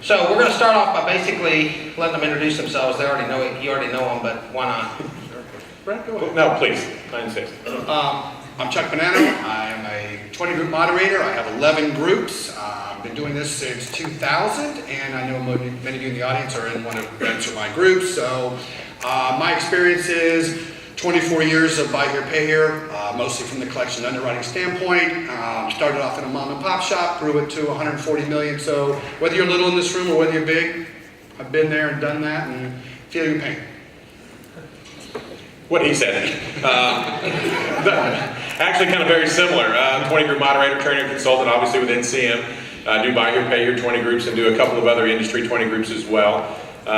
So we're going to start off by basically letting them introduce themselves. They already know it. You already know them, but why not? Brent, go ahead. No, please. 9-6. I'm Chuck Bonanno. I'm a 20 group moderator. I have 11 groups. I've been doing this since 2000, and I know many of you in the audience are in one of Brent's or my groups. So my experience is 24 years of buy here, pay here, mostly from the collection underwriting standpoint. Started off in a mom and pop shop, grew it to 140 million. So whether you're little in this room or whether you're big, I've been there and done that and feel your pain. What he said. Actually kind of very similar. 20 group moderator, trainer, consultant, obviously with NCM. Do buy here, pay here 20 groups and do a couple of other industry 20 groups as well.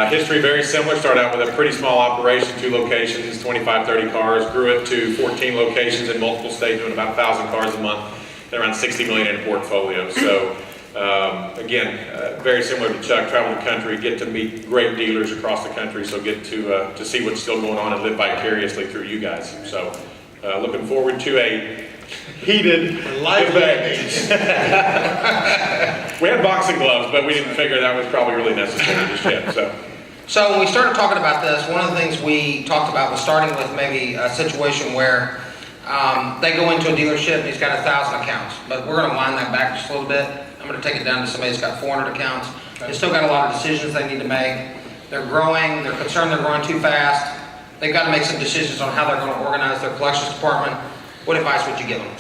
History very similar. Started out with a pretty small operation, 2 locations, 25, 30 cars. Grew it to 14 locations in multiple states, doing about 1,000 cars a month. And around 60 million in a portfolio. So again, very similar to Chuck. Travel the country, get to meet great dealers across the country. So get to see what's still going on and live vicariously through you guys. So looking forward to a heated debate. We had boxing gloves, but we didn't figure that was probably really necessary just yet. So when we started talking about this, one of the things we talked about was starting with maybe a situation where they go into a dealership and he's got 1,000 accounts, but we're going to wind that back just a little bit. I'm going to take it down to somebody that's got 400 accounts. They still got a lot of decisions they need to make. They're growing. They're concerned they're growing too fast. They've got to make some decisions on how they're going to organize their collections department. What advice would you give them?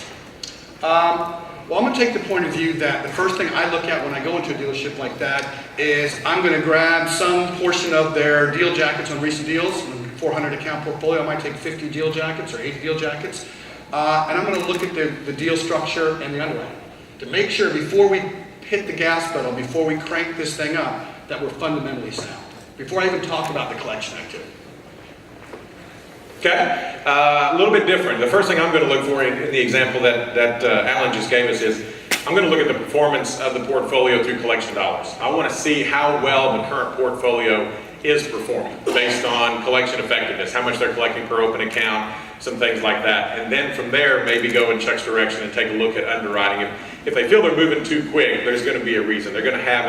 Well, I'm going to take the point of view that the first thing I look at when I go into a dealership like that is I'm going to grab some portion of their deal jackets on recent deals. 400 account portfolio, I might take 50 deal jackets or 80 deal jackets. And I'm going to look at the deal structure and the underwriting to make sure before we hit the gas pedal, before we crank this thing up, that we're fundamentally sound. Before I even talk about the collection activity. Okay, a little bit different. The first thing I'm going to look for in the example that Alan just gave us is I'm going to look at the performance of the portfolio through collection dollars. I want to see how well the current portfolio is performing based on collection effectiveness, how much they're collecting per open account, some things like that. And then from there, maybe go in Chuck's direction and take a look at underwriting. If they feel they're moving too quick, there's going to be a reason. They're going to have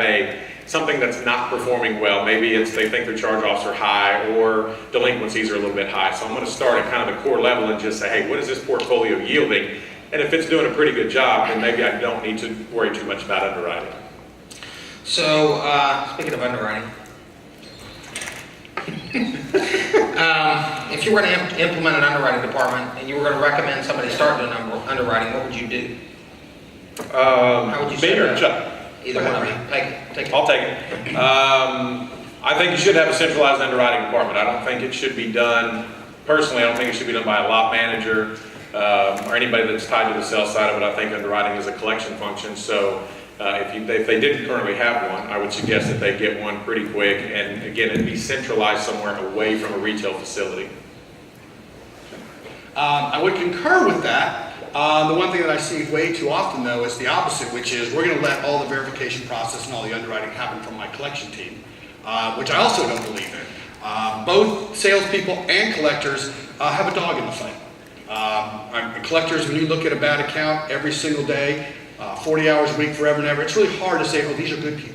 something that's not performing well. Maybe it's they think their charge-offs are high or delinquencies are a little bit high. So I'm going to start at kind of the core level and just say, hey, what is this portfolio yielding? And if it's doing a pretty good job, then maybe I don't need to worry too much about underwriting. So speaking of underwriting, if you were to implement an underwriting department and you were going to recommend somebody start doing underwriting, what would you do? How would you Me or Chuck? Either one of you. Take it. I'll take it. I think you should have a centralized underwriting department. I don't think it should be done, personally, I don't think it should be done by a lot manager or anybody that's tied to the sales side of it. I think underwriting is a collection function. So if they didn't currently have one, I would suggest that they get one pretty quick. And again, it'd be centralized somewhere away from a retail facility. I would concur with that. The one thing that I see way too often, though, is the opposite, which is we're going to let all the verification process and all the underwriting happen from my collection team, which I also don't believe in. Both salespeople and collectors have a dog in the fight. Collectors, when you look at a bad account every single day, 40 hours a week, forever and ever, it's really hard to say, oh, these are good people.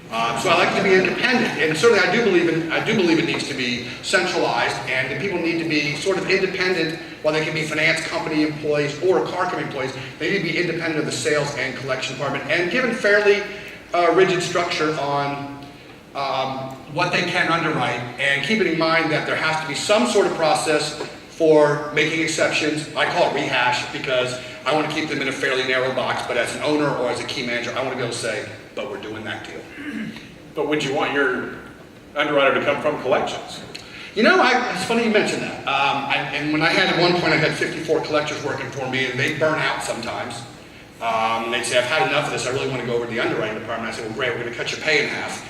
So I like to be independent, and certainly I do believe it needs to be centralized, and the people need to be sort of independent. While they can be finance company employees or car company employees, they need to be independent of the sales and collection department, and given fairly rigid structure on what they can underwrite, and keeping in mind that there has to be some sort of process for making exceptions. I call it rehash because I want to keep them in a fairly narrow box, but as an owner or as a key manager, I want to be able to say, but we're doing that deal. But would you want your underwriter to come from collections? You know, it's funny you mentioned that. And when I had, at one point, I had 54 collectors working for me, and they'd burn out sometimes. They'd say, I've had enough of this, I really want to go over to the underwriting department. I said, well, great, we're going to cut your pay in half.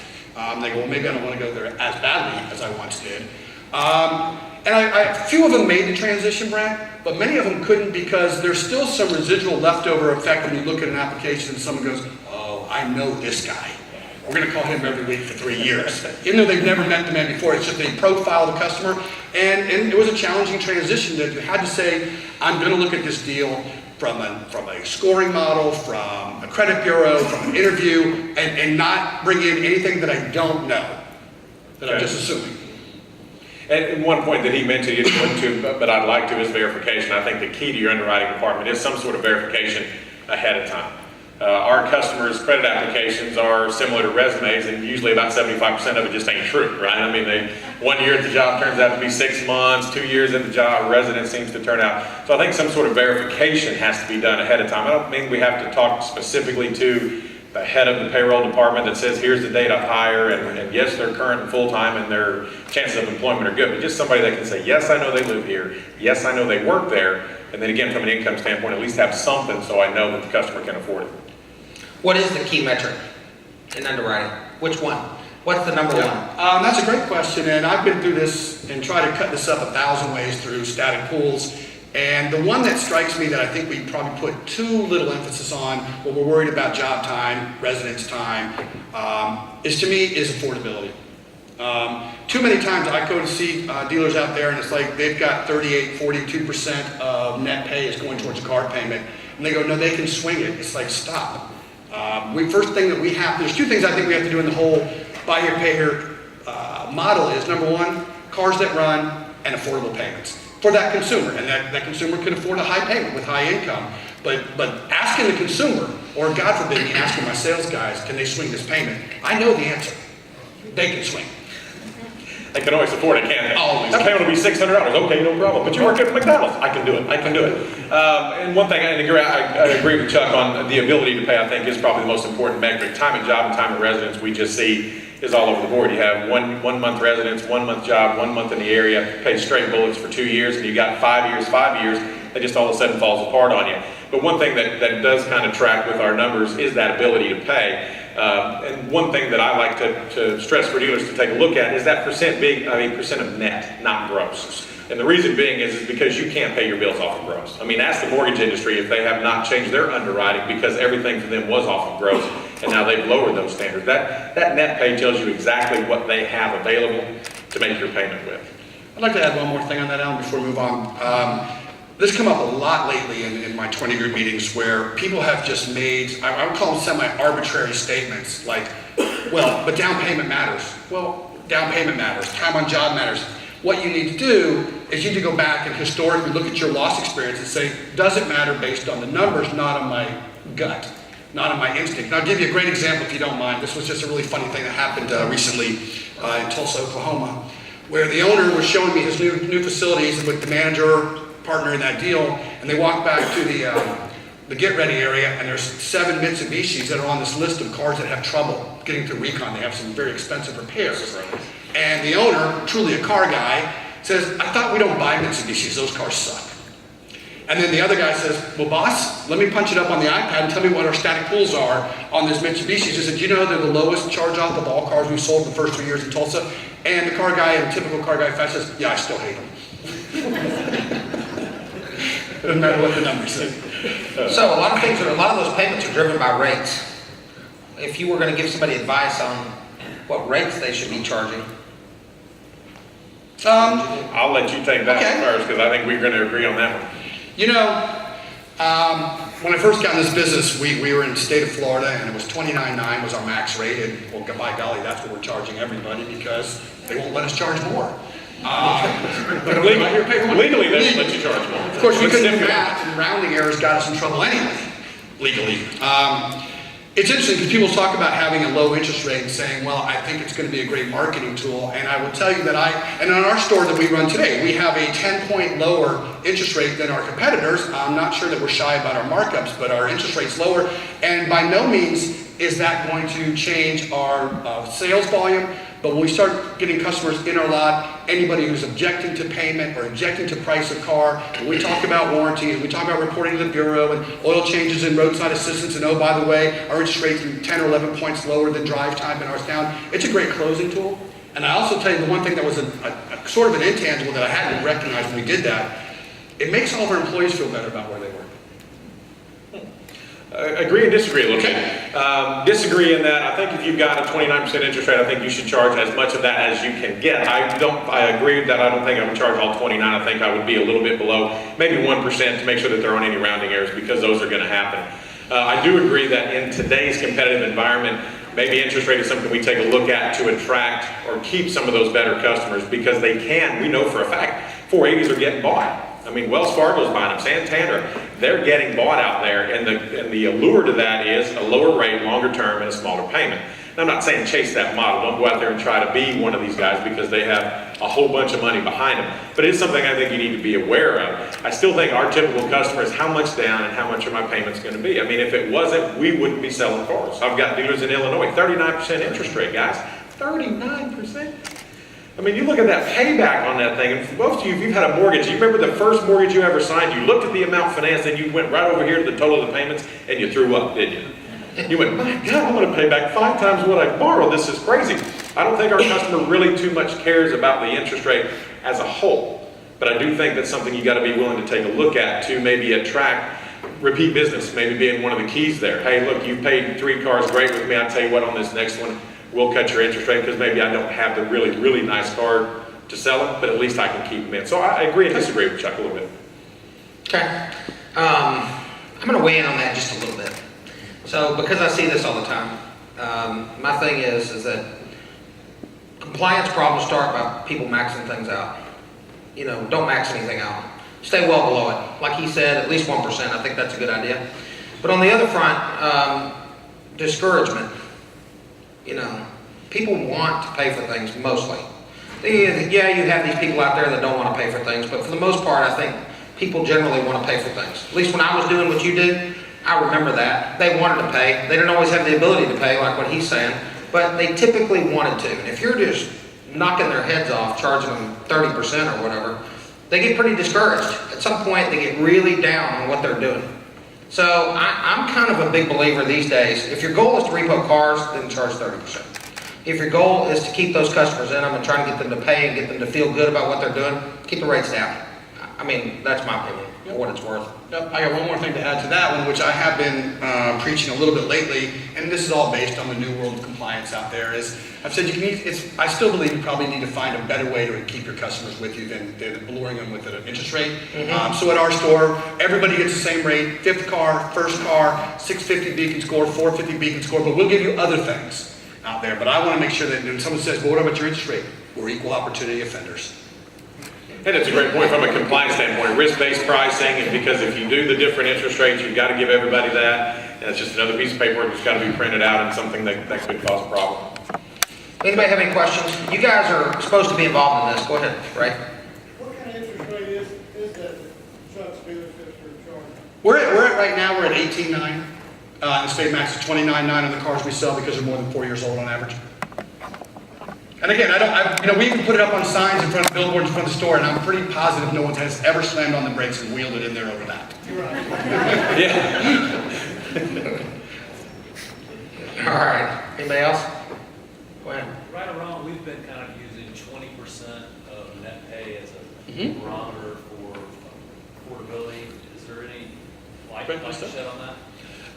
They go, well, maybe I don't want to go there as badly as I once did. And a few of them made the transition, Brent, but many of them couldn't because there's still some residual leftover effect when you look at an application and someone goes, oh, I know this guy. we're going to call him every week for 3 years. Even though they've never met the man before, it's just they profile the customer. And it was a challenging transition that you had to say, I'm going to look at this deal from a scoring model, from a credit bureau, from an interview, and not bring in anything that I don't know, that I'm just assuming. And one point that he mentioned, he didn't go into, but I'd like to, is verification. I think the key to your underwriting department is some sort of verification ahead of time. Our customers' credit applications are similar to resumes, and usually about 75% of it just ain't true, right? I mean, 1 year at the job turns out to be 6 months, 2 years at the job, residence seems to turn out. So I think some sort of verification has to be done ahead of time. I don't mean we have to talk specifically to the head of the payroll department that says, here's the date of hire, and yes, they're current and full-time, and their chances of employment are good, but just somebody that can say, yes, I know they live here, yes, I know they work there, and then again, from an income standpoint, at least have something so I know that the customer can afford it. What is the key metric in underwriting? Which one? What's the number one? That's a great question, and I've been through this and tried to cut this up 1,000 ways through static pools. And the one that strikes me that I think we probably put too little emphasis on when we're worried about job time, residence time, is affordability. Too many times I go to see dealers out there and it's like they've got 38, 42% of net pay is going towards a car payment. And they go, no, they can swing it. It's like, stop. First thing that we have, there's two things I think we have to do in the whole buy here, pay here model is, number one, cars that run and affordable payments for that consumer. And that consumer can afford a high payment with high income. But asking the consumer, or God forbid me asking my sales guys, can they swing this payment? I know the answer. They can swing. They can always afford it, can't they? Always. That payment will be $600. Okay, no problem. But you work at McDonald's. I can do it. I can do it. And one thing, I agree with Chuck on the ability to pay, I think, is probably the most important metric. Time at job and time at residence, we just see is all over the board. You have one month residence, 1 month job, 1 month in the area, paid straight bullets for 2 years, and you got 5 years, it just all of a sudden falls apart on you. But one thing that does kind of track with our numbers is that ability to pay. And one thing that I like to stress for dealers to take a look at is that percent being a percent of net, not gross. And the reason being is because you can't pay your bills off of gross. I mean, ask the mortgage industry if they have not changed their underwriting because everything for them was off of gross, and now they've lowered those standards. That net pay tells you exactly what they have available to make your payment with. I'd like to add one more thing on that, Alan, before we move on. This has come up a lot lately in my 20-group meetings where people have just made, I would call them semi-arbitrary statements like, well, but down payment matters. Well, down payment matters. Time on job matters. What you need to do is you need to go back and historically look at your loss experience and say, does it matter based on the numbers, not on my gut, not on my instinct? And I'll give you a great example if you don't mind. This was just a really funny thing that happened recently in Tulsa, Oklahoma, where the owner was showing me his new facilities with the manager, partner in that deal, and they walked back to the get-ready area, and there's 7 Mitsubishis that are on this list of cars that have trouble getting through recon. They have some very expensive repairs. And the owner, truly a car guy, says, I thought we don't buy Mitsubishis, those cars suck. And then the other guy says, well, boss, let me punch it up on the iPad and tell me what our static pools are on this Mitsubishi. He said, you know they're the lowest charge-off of all cars we've sold in the first 3 years in Tulsa? And the car guy, in typical car guy fashion, says, yeah, I still hate them. Doesn't matter what the numbers say. So a lot of those payments are driven by rates. If you were going to give somebody advice on what rates they should be charging. I'll let you take that one first because I think we're going to agree on that one. You know, when I first got in this business, we were in the state of Florida, and it was 29.9 was our max rate, and well, by golly, that's what we're charging everybody because they won't let us charge more. But legally, they won't let you charge more. Of course, we couldn't do math, and rounding errors got us in trouble anyway, legally. It's interesting because people talk about having a low interest rate and saying, well, I think it's going to be a great marketing tool. And I will tell you that and on our store that we run today, we have a 10-point lower interest rate than our competitors. I'm not sure that we're shy about our markups, but our interest rate's lower. And by no means is that going to change our sales volume. But when we start getting customers in our lot, anybody who's objecting to payment or objecting to price of car, when we talk about warranty and we talk about reporting to the Bureau and oil changes and roadside assistance, and oh, by the way, our interest rate's 10 or 11 points lower than drive time in our town, it's a great closing tool. And I also tell you the one thing that was a sort of an intangible that I hadn't recognized when we did that, it makes all of our employees feel better about where they work. Agree and disagree a little bit. Disagree in that I think if you've got a 29% interest rate, I think you should charge as much of that as you can get. I agree that I don't think I would charge all 29. I think I would be a little bit below, maybe 1% to make sure that there aren't any rounding errors, because those are going to happen. I do agree that in today's competitive environment, maybe interest rate is something we take a look at to attract or keep some of those better customers, because they can. We know for a fact 480s are getting bought. I mean, Wells Fargo's buying them, Santander, they're getting bought out there, and the allure to that is a lower rate, longer term, and a smaller payment. And I'm not saying chase that model. Don't go out there and try to be one of these guys because they have a whole bunch of money behind them. But it is something I think you need to be aware of. I still think our typical customer is how much down and how much are my payments going to be. I mean, if it wasn't, we wouldn't be selling cars. I've got dealers in Illinois, 39% interest rate, guys. 39%. I mean, you look at that payback on that thing, and for most of you, if you've had a mortgage, you remember the first mortgage you ever signed, you looked at the amount financed, and you went right over here to the total of the payments, and you threw up, didn't you? You went, my God, I'm going to pay back 5 times what I borrowed. This is crazy. I don't think our customer really too much cares about the interest rate as a whole, but I do think that's something you got to be willing to take a look at to maybe attract repeat business, maybe being one of the keys there. Hey, look, you've paid 3 cars great with me. I'll tell you what, on this next one, we'll cut your interest rate because maybe I don't have the really, really nice car to sell them, but at least I can keep them in. So I agree and disagree with Chuck a little bit. Okay. I'm going to weigh in on that just a little bit. So, because I see this all the time, my thing is that compliance problems start by people maxing things out. You know, don't max anything out. Stay well below it. Like he said, at least 1%. I think that's a good idea. But on the other front, discouragement. You know, people want to pay for things mostly. Yeah, you have these people out there that don't want to pay for things, but for the most part, I think people generally want to pay for things. At least when I was doing what you did, I remember that. They wanted to pay. They didn't always have the ability to pay, like what he's saying, but they typically wanted to. And if you're just knocking their heads off, charging them 30% or whatever, they get pretty discouraged. At some point, they get really down on what they're doing. So I'm kind of a big believer these days. If your goal is to repo cars, then charge 30%. If your goal is to keep those customers in them and try and get them to pay and get them to feel good about what they're doing, keep the rates down. I mean, that's my opinion, for what it's worth. Yep. I got one more thing to add to that one, which I have been preaching a little bit lately, and this is all based on the new world of compliance out there, is I've said I still believe you probably need to find a better way to keep your customers with you than luring them with an interest rate. Mm-hmm. So at our store, everybody gets the same rate, 5th car, 1st car, 650 beacon score, 450 beacon score, but we'll give you other things out there. But I want to make sure that when someone says, well, what about your interest rate? We're equal opportunity offenders. And it's a great point from a compliance standpoint, risk-based pricing, and because if you do the different interest rates, you've got to give everybody that, and it's just another piece of paperwork that's got to be printed out and something that could cause a problem. Anybody have any questions? You guys are supposed to be involved in this. Go ahead, Ray. What kind of interest rate is that trucks dealerships are charging? We're at right now, we're at 18.9. The state max is 29.9 on the cars we sell because they're more than 4 years old on average. And again, we even put it up on signs in front of billboards in front of the store, and I'm pretty positive no one has ever slammed on the brakes and wheeled it in there over that. You're right. Yeah. All right. Anybody else? Go ahead. Right or wrong, we've been kind of using 20% of net pay as a barometer for affordability. Is there any light to shed on that?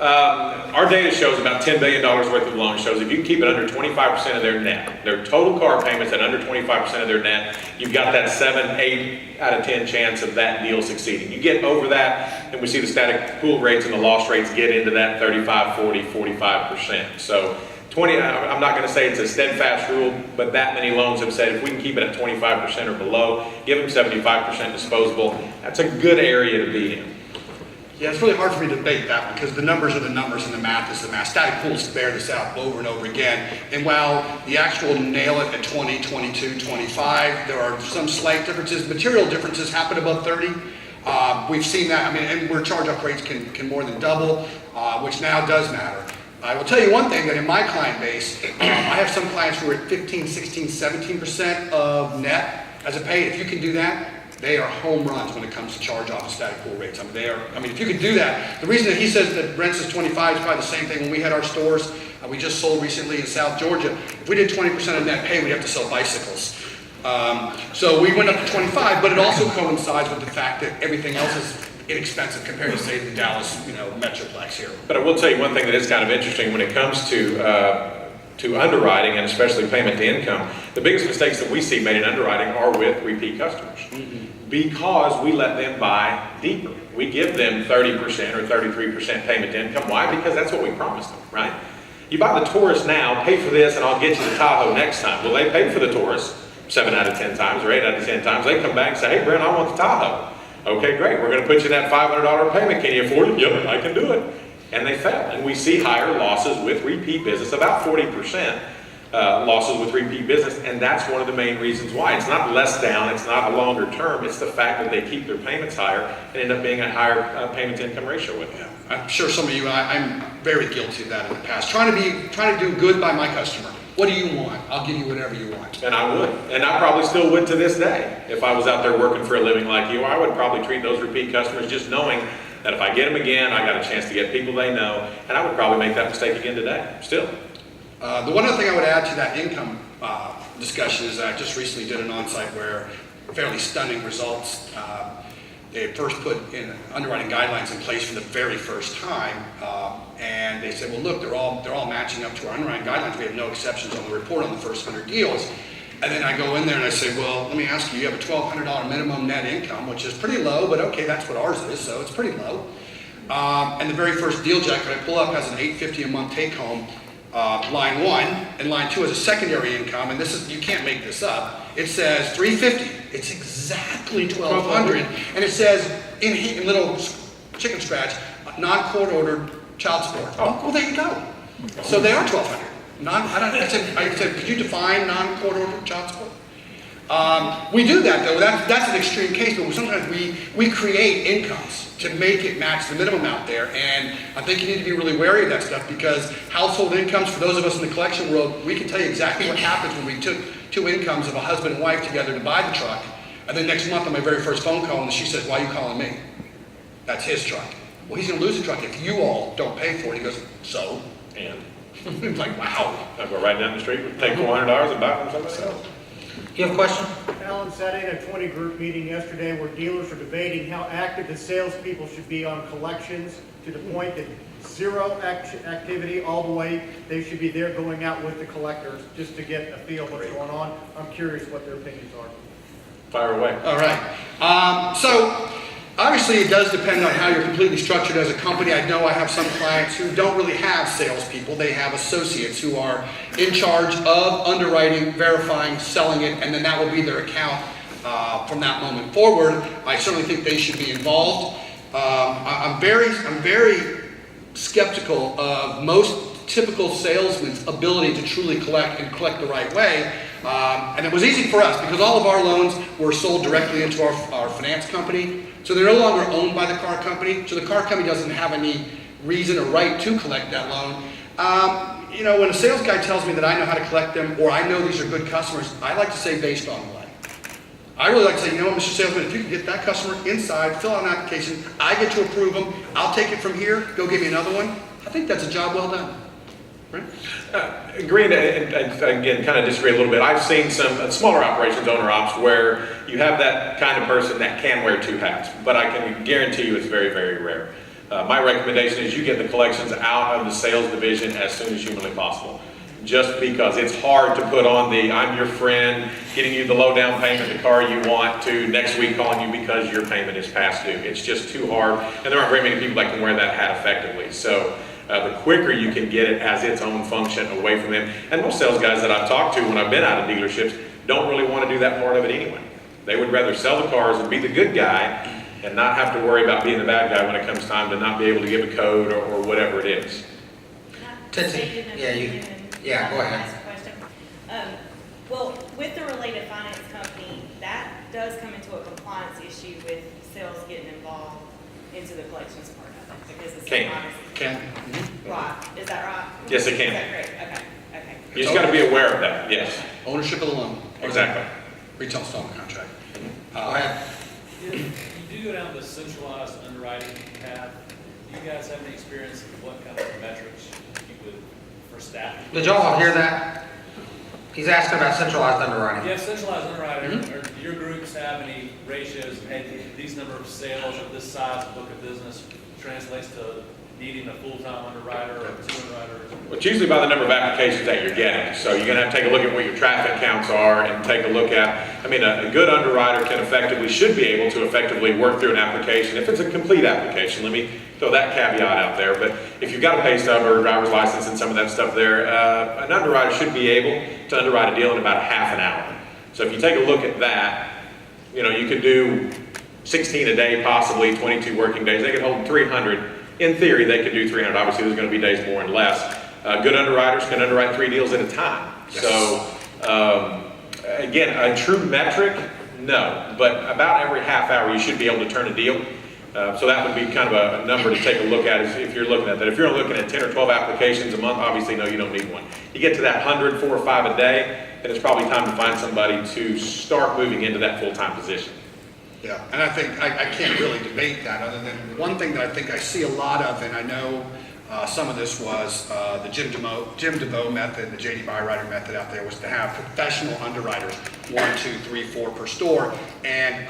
Our data shows about $10 billion worth of loans shows if you can keep it under 25% of their net, their total car payments at under 25% of their net, you've got that 7, 8 out of 10 chance of that deal succeeding. You get over that, and we see the static pool rates and the loss rates get into that 35, 40, 45%. So 20, I'm not going to say it's a steadfast rule, but that many loans have said if we can keep it at 25% or below, give them 75% disposable, that's a good area to be in. Yeah, it's really hard for me to debate that one because the numbers are the numbers and the math is the math. Static pools bear this out over and over again. And while the actual nail it at 20, 22, 25, there are some slight differences. Material differences happen above 30. We've seen that. I mean, and where charge-off rates can more than double, which now does matter. I will tell you one thing that in my client base, I have some clients who are at 15, 16, 17% of net as a pay. If you can do that, they are home runs when it comes to charge-off and static pool rates. I mean, if you could do that, the reason that he says that Brent says 25 is probably the same thing when we had our stores. We just sold recently in South Georgia. If we did 20% of net pay, we'd have to sell bicycles. So we went up to 25, but it also coincides with the fact that everything else is inexpensive compared to, say, the Dallas, Metroplex here. But I will tell you one thing that is kind of interesting when it comes to underwriting, and especially payment to income. The biggest mistakes that we see made in underwriting are with repeat customers, because we let them buy deeper. We give them 30% or 33% payment to income. Why? Because that's what we promised them, right? You buy the Taurus now, pay for this, and I'll get you the Tahoe next time. Well, they paid for the Taurus 7 out of 10 times or 8 out of 10 times. They come back and say, hey, Brent, I want the Tahoe. Okay, great. We're going to put you that $500 payment. Can you afford it? Yep, I can do it. And they fail. And we see higher losses with repeat business, about 40% losses with repeat business. And that's one of the main reasons why. It's not less down. It's not a longer term. It's the fact that they keep their payments higher and end up being a higher payment to income ratio with them. I'm sure some of you, I'm very guilty of that in the past. Trying to do good by my customer. What do you want? I'll give you whatever you want. And I would. And I probably still would to this day. If I was out there working for a living like you, I would probably treat those repeat customers just knowing that if I get them again, I got a chance to get people they know, and I would probably make that mistake again today, still. The one other thing I would add to that income discussion is I just recently did an on-site where fairly stunning results. They first put in underwriting guidelines in place for the very first time, and they said, well, look, they're all matching up to our underwriting guidelines. We have no exceptions on the report on the first 100 deals. And then I go in there and I say, well, let me ask you, you have a $1,200 minimum net income, which is pretty low, but okay, that's what ours is, so it's pretty low. And the very first deal jacket I pull up has an $850 a month take home, line 1, and line 2 has a secondary income, and this is, you can't make this up. It says $350. It's exactly $1,200, and it says in little chicken scratch, non-court ordered child support. Oh, well, there you go. So they are $1,200. I said, could you define non-court ordered child support? We do that though. That's an extreme case, but sometimes we create incomes to make it match the minimum out there, and I think you need to be really wary of that stuff, because household incomes, for those of us in the collection world, we can tell you exactly what happens when we took 2 incomes of a husband and wife together to buy the truck, and then next month on my very first phone call, and she says, why are you calling me? That's his truck. Well, he's going to lose the truck if you all don't pay for it. He goes, so? And It's like, wow. I go right down the street, take $400 and buy it from somebody else. You have a question? Alan sat in a 20 group meeting yesterday where dealers are debating how active the salespeople should be on collections, to the point that zero activity all the way. They should be there going out with the collectors just to get a feel of what's going on. I'm curious what their opinions are. Fire away. All right. So obviously it does depend on how you're completely structured as a company. I know I have some clients who don't really have salespeople. They have associates who are in charge of underwriting, verifying, selling it, and then that will be their account from that moment forward. I certainly think they should be involved. I'm very skeptical of most typical salesmen's ability to truly collect and collect the right way. And it was easy for us because all of our loans were sold directly into our finance company. So they're no longer owned by the car company. So the car company doesn't have any reason or right to collect that loan. When a sales guy tells me that I know how to collect them, or I know these are good customers, I like to say based on what? I really like to say, Mr. Salesman, if you can get that customer inside, fill out an application, I get to approve them, I'll take it from here, go give me another one. I think that's a job well done. Right? Agreeing, and again, kind of disagree a little bit. I've seen some smaller operations, owner ops, where you have that kind of person that can wear 2 hats, but I can guarantee you it's very, very rare. My recommendation is you get the collections out of the sales division as soon as humanly possible. Just because it's hard to put on the I'm your friend, getting you the low down payment, the car you want, to next week calling you because your payment is past due. It's just too hard, and there aren't very many people that can wear that hat effectively. So the quicker you can get it as its own function away from them, and most sales guys that I've talked to when I've been out of dealerships don't really want to do that part of it anyway. They would rather sell the cars and be the good guy and not have to worry about being the bad guy when it comes time to not be able to give a code or whatever it is. Titsy, yeah, go ahead. Ask a question. Well, with the related finance company, that does come into a compliance issue with sales getting involved into the collections part of it, because it's Can. right. Is that right? Yes, it can. Is that correct? Okay. You just got to be aware of that, yes. Ownership of the loan. Exactly. Retail installment contract. Go ahead. If you do go down the centralized underwriting path, do you guys have any experience of what kind of metrics you would, for staff? Did y'all all hear that? He's asking about centralized underwriting. Yeah, centralized underwriting, or do your groups have any ratios, hey, these number of sales of this size book of business translates to needing a full-time underwriter or 2 underwriters? Well, it's usually by the number of applications that you're getting. So you're going to have to take a look at what your traffic counts are and take a look at, I mean, a good underwriter should be able to effectively work through an application. If it's a complete application, let me throw that caveat out there. But if you've got a pay stub or a driver's license and some of that stuff there, an underwriter should be able to underwrite a deal in about a half an hour. So if you take a look at that, you know, you could do 16 a day, possibly 22 working days. They could hold 300. In theory, they could do 300. Obviously, there's going to be days more and less. Good underwriters can underwrite 3 deals at a time. Yes. So, again, a true metric, no. But about every half hour, you should be able to turn a deal. So that would be kind of a number to take a look at if you're looking at that. If you're looking at 10 or 12 applications a month, obviously, no, you don't need one. You get to that 100, 4 or 5 a day, then it's probably time to find somebody to start moving into that full-time position. Yeah, and I think I can't really debate that other than one thing that I think I see a lot of, and I know some of this was the Jim DeVoe method, the JD Byrider method out there, was to have professional underwriters, 1, 2, 3, 4 per store. And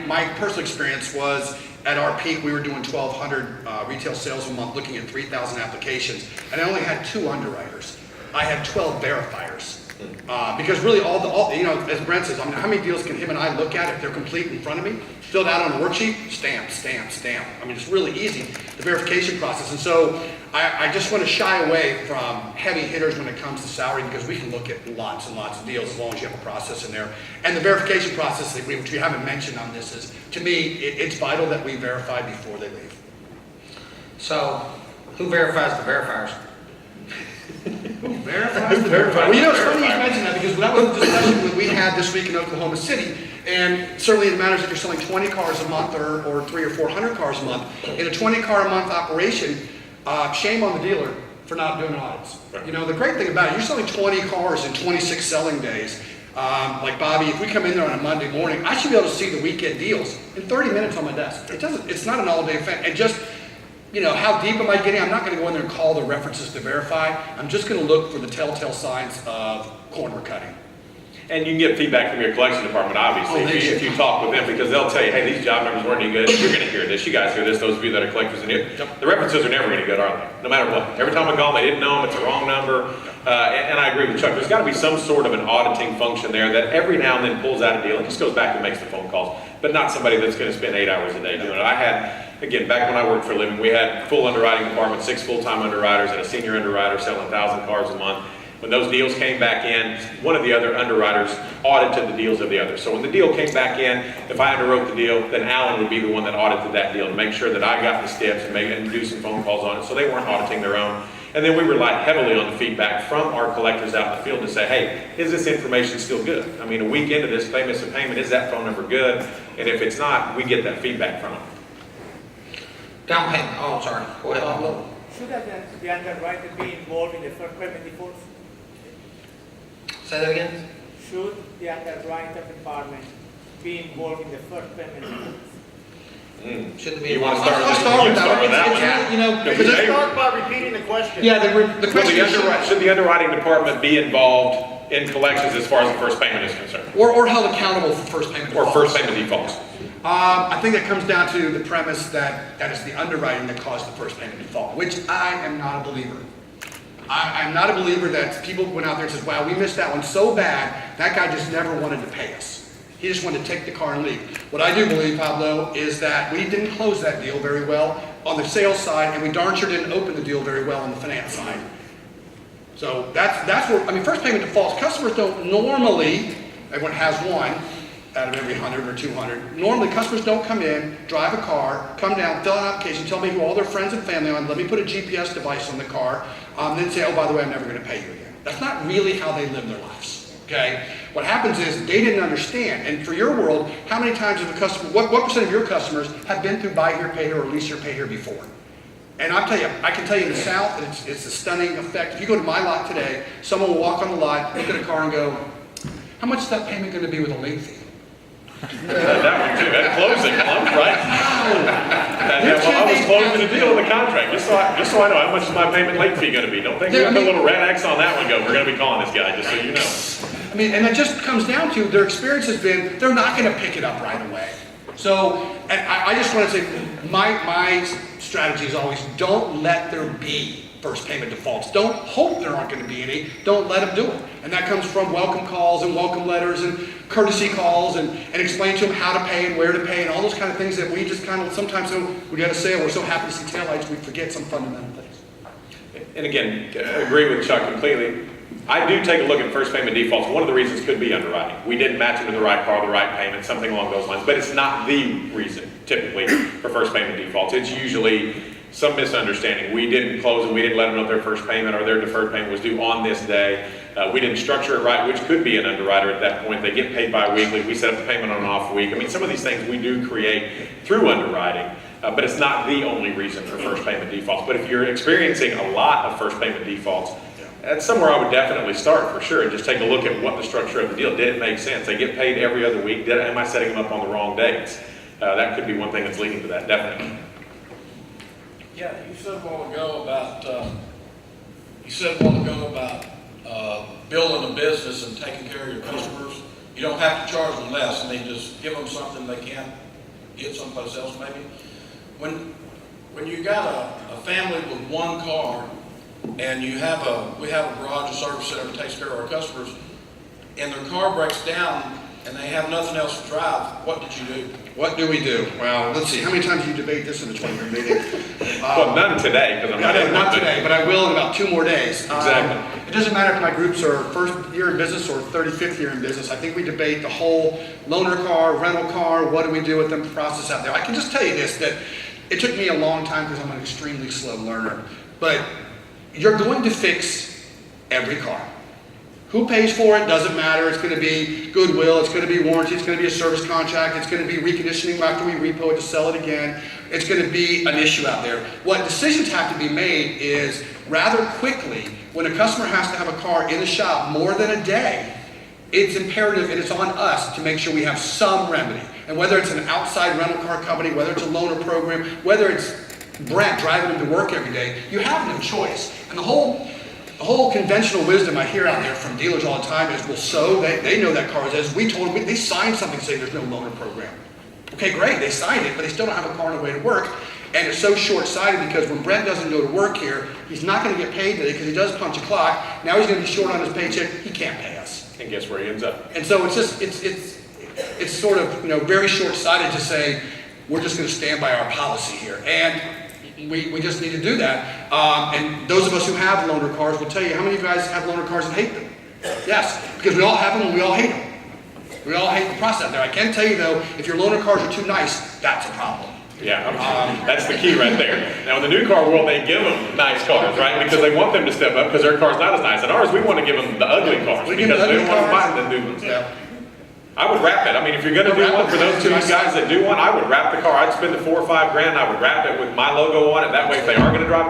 my personal experience was at our peak, we were doing 1,200 retail sales a month, looking at 3,000 applications, and I only had 2 underwriters. I had 12 verifiers. Because really you know, as Brent says, I mean, how many deals can him and I look at if they're complete in front of me, filled out on a worksheet, stamp, stamp, stamp. I mean, it's really easy, the verification process. And so I just want to shy away from heavy hitters when it comes to salary, because we can look at lots and lots of deals as long as you have a process in there. And the verification process, which we haven't mentioned on this, is, to me, it's vital that we verify before they leave. So, who verifies the verifiers? Verifies the verifier. Well, you know, it's funny you mention that, because that was a discussion that we had this week in Oklahoma City, and certainly it matters if you're selling 20 cars a month or 300 or 400 cars a month. In a 20-car-a-month operation, shame on the dealer for not doing audits. You know, the great thing about it, you're selling 20 cars in 26 selling days. Like Bobby, if we come in there on a Monday morning, I should be able to see the weekend deals in 30 minutes on my desk. It's not an all-day event. And just, you know, how deep am I getting? I'm not going to go in there and call the references to verify. I'm just going to look for the telltale signs of corner cutting. And you can get feedback from your collection department, obviously, if you talk with them, because they'll tell you, hey, these job numbers weren't any good. You're going to hear this. You guys hear this, those of you that are collectors in here. The references are never any good, are they? No matter what. Every time I call them, they didn't know them, it's the wrong number. And I agree with Chuck. There's got to be some sort of an auditing function there that every now and then pulls out a deal and just goes back and makes the phone calls, but not somebody that's going to spend 8 hours a day doing it. I had, again, back when I worked for a living, we had full underwriting department, 6 full-time underwriters and a senior underwriter selling 1,000 cars a month. When those deals came back in, one of the other underwriters audited the deals of the other. So when the deal came back in, if I underwrote the deal, then Alan would be the one that audited that deal to make sure that I got the steps and do some phone calls on it, so they weren't auditing their own. And then we relied heavily on the feedback from our collectors out in the field to say, hey, is this information still good? I mean, a week into this, if they miss a payment, is that phone number good? And if it's not, we get that feedback from them. Down payment, oh, sorry, go ahead. Should the underwriter be involved in the first payment defaults? Say that again? Should the underwriter department be involved in the first payment defaults? Shouldn't be. You want to start I'll with start with that one. that one? It's, you know, Because because they- Start by repeating the question. yeah, the question is, Should the underwriting department be involved in collections as far as the first payment is concerned? or held accountable for first payment Or defaults. first payment defaults? I think it comes down to the premise that it's the underwriting that caused the first payment default, which I am not a believer. I'm not a believer that people went out there and said, wow, we missed that one so bad, that guy just never wanted to pay us. He just wanted to take the car and leave. What I do believe, Pablo, is that we didn't close that deal very well on the sales side, and we darn sure didn't open the deal very well on the finance side. So that's where, I mean, first payment defaults, customers don't normally, everyone has one out of every 100 or 200. Normally, customers don't come in, drive a car, come down, fill out an application, tell me who all their friends and family are, let me put a GPS device on the car, then say, oh, by the way, I'm never going to pay you again. That's not really how they live their lives, okay? What happens is they didn't understand, and for your world, how many times have a customer, what percent of your customers have been through buy here, pay here, or lease here, pay here before? And I'll tell you, I can tell you in the South, it's a stunning effect. If you go to my lot today, someone will walk on the lot, look at a car and go, how much is that payment going to be with a late fee? That one too, that closing clump, right? Well, I was closing the deal in the contract, just so I know how much is my payment late fee gonna be. Don't think you're gonna put a little red X on that one, go, we're gonna be calling this guy, just so you know. I mean, and it just comes down to their experience has been, they're not gonna pick it up right away. So, and I just wanna say, my strategy is always, don't let there be first payment defaults. Don't hope there aren't gonna be any, don't let them do it. And that comes from welcome calls and welcome letters and courtesy calls and explain to them how to pay and where to pay and all those kind of things that we just kind of, sometimes we gotta say, we're so happy to see taillights, we forget some fundamental things. And again, I agree with Chuck completely. I do take a look at first payment defaults. One of the reasons could be underwriting. We didn't match them to the right car, the right payment, something along those lines. But it's not the reason, typically, for first payment defaults. It's usually some misunderstanding. We didn't close and we didn't let them know their first payment or their deferred payment was due on this day. We didn't structure it right, which could be an underwriter at that point. They get paid bi-weekly. We set up the payment on an off week. I mean, some of these things we do create through underwriting, but it's not the only reason for first payment defaults. But if you're experiencing a lot of first payment defaults, that's somewhere I would definitely start for sure. Just take a look at what the structure of the deal. Did it make sense? They get paid every other week. Am I setting them up on the wrong dates? That could be one thing that's leading to that, definitely. Yeah, you said a while ago about building a business and taking care of your customers. You don't have to charge them less, and they just give them something they can't get someplace else maybe. When you got a family with one car, and we have a garage, a service center that takes care of our customers, and their car breaks down and they have nothing else to drive, what did you do? What do we do? Well, let's see, how many times do you debate this in a 20-year meeting? Well, none today, because I'm Not today, but I will in about 2 more days. Exactly. It doesn't matter if my groups are first year in business or 35th year in business. I think we debate the whole loaner car, rental car, what do we do with them, process out there. I can just tell you this, that it took me a long time because I'm an extremely slow learner, but you're going to fix every car. Who pays for it doesn't matter. It's going to be goodwill, it's going to be warranty, it's going to be a service contract, it's going to be reconditioning after we repo it to sell it again. It's going to be an issue out there. What decisions have to be made is rather quickly, when a customer has to have a car in the shop more than a day, it's imperative and it's on us to make sure we have some remedy. And whether it's an outside rental car company, whether it's a loaner program, whether it's Brent driving him to work every day, you have no choice. And the whole conventional wisdom I hear out there from dealers all the time is, well, so they know that car is, as we told them, they signed something saying there's no loaner program. Okay, great, they signed it, but they still don't have a car on the way to work. And it's so short-sighted because when Brent doesn't go to work here, he's not going to get paid today because he does punch a clock. Now he's going to be short on his paycheck. He can't pay us. And guess where he ends up? And so it's just, it's sort of, very short-sighted to say, we're just going to stand by our policy here. And we just need to do that. And those of us who have loaner cars will tell you, how many of you guys have loaner cars and hate them? Yes, because we all have them and we all hate them. We all hate the process out there. I can tell you though, if your loaner cars are too nice, that's a problem. Yeah, that's the key right there. Now in the new car world, they give them nice cars, right? Because they want them to step up because their car's not as nice. And ours, we want to give them the ugly cars because they don't want to buy the new ones. Yeah. I would wrap it. I mean, if you're going to do one for those 2 guys that do one, I would wrap the car. I'd spend the $4 or $5 grand. I would wrap it with my logo on it. That way, if they are going to drive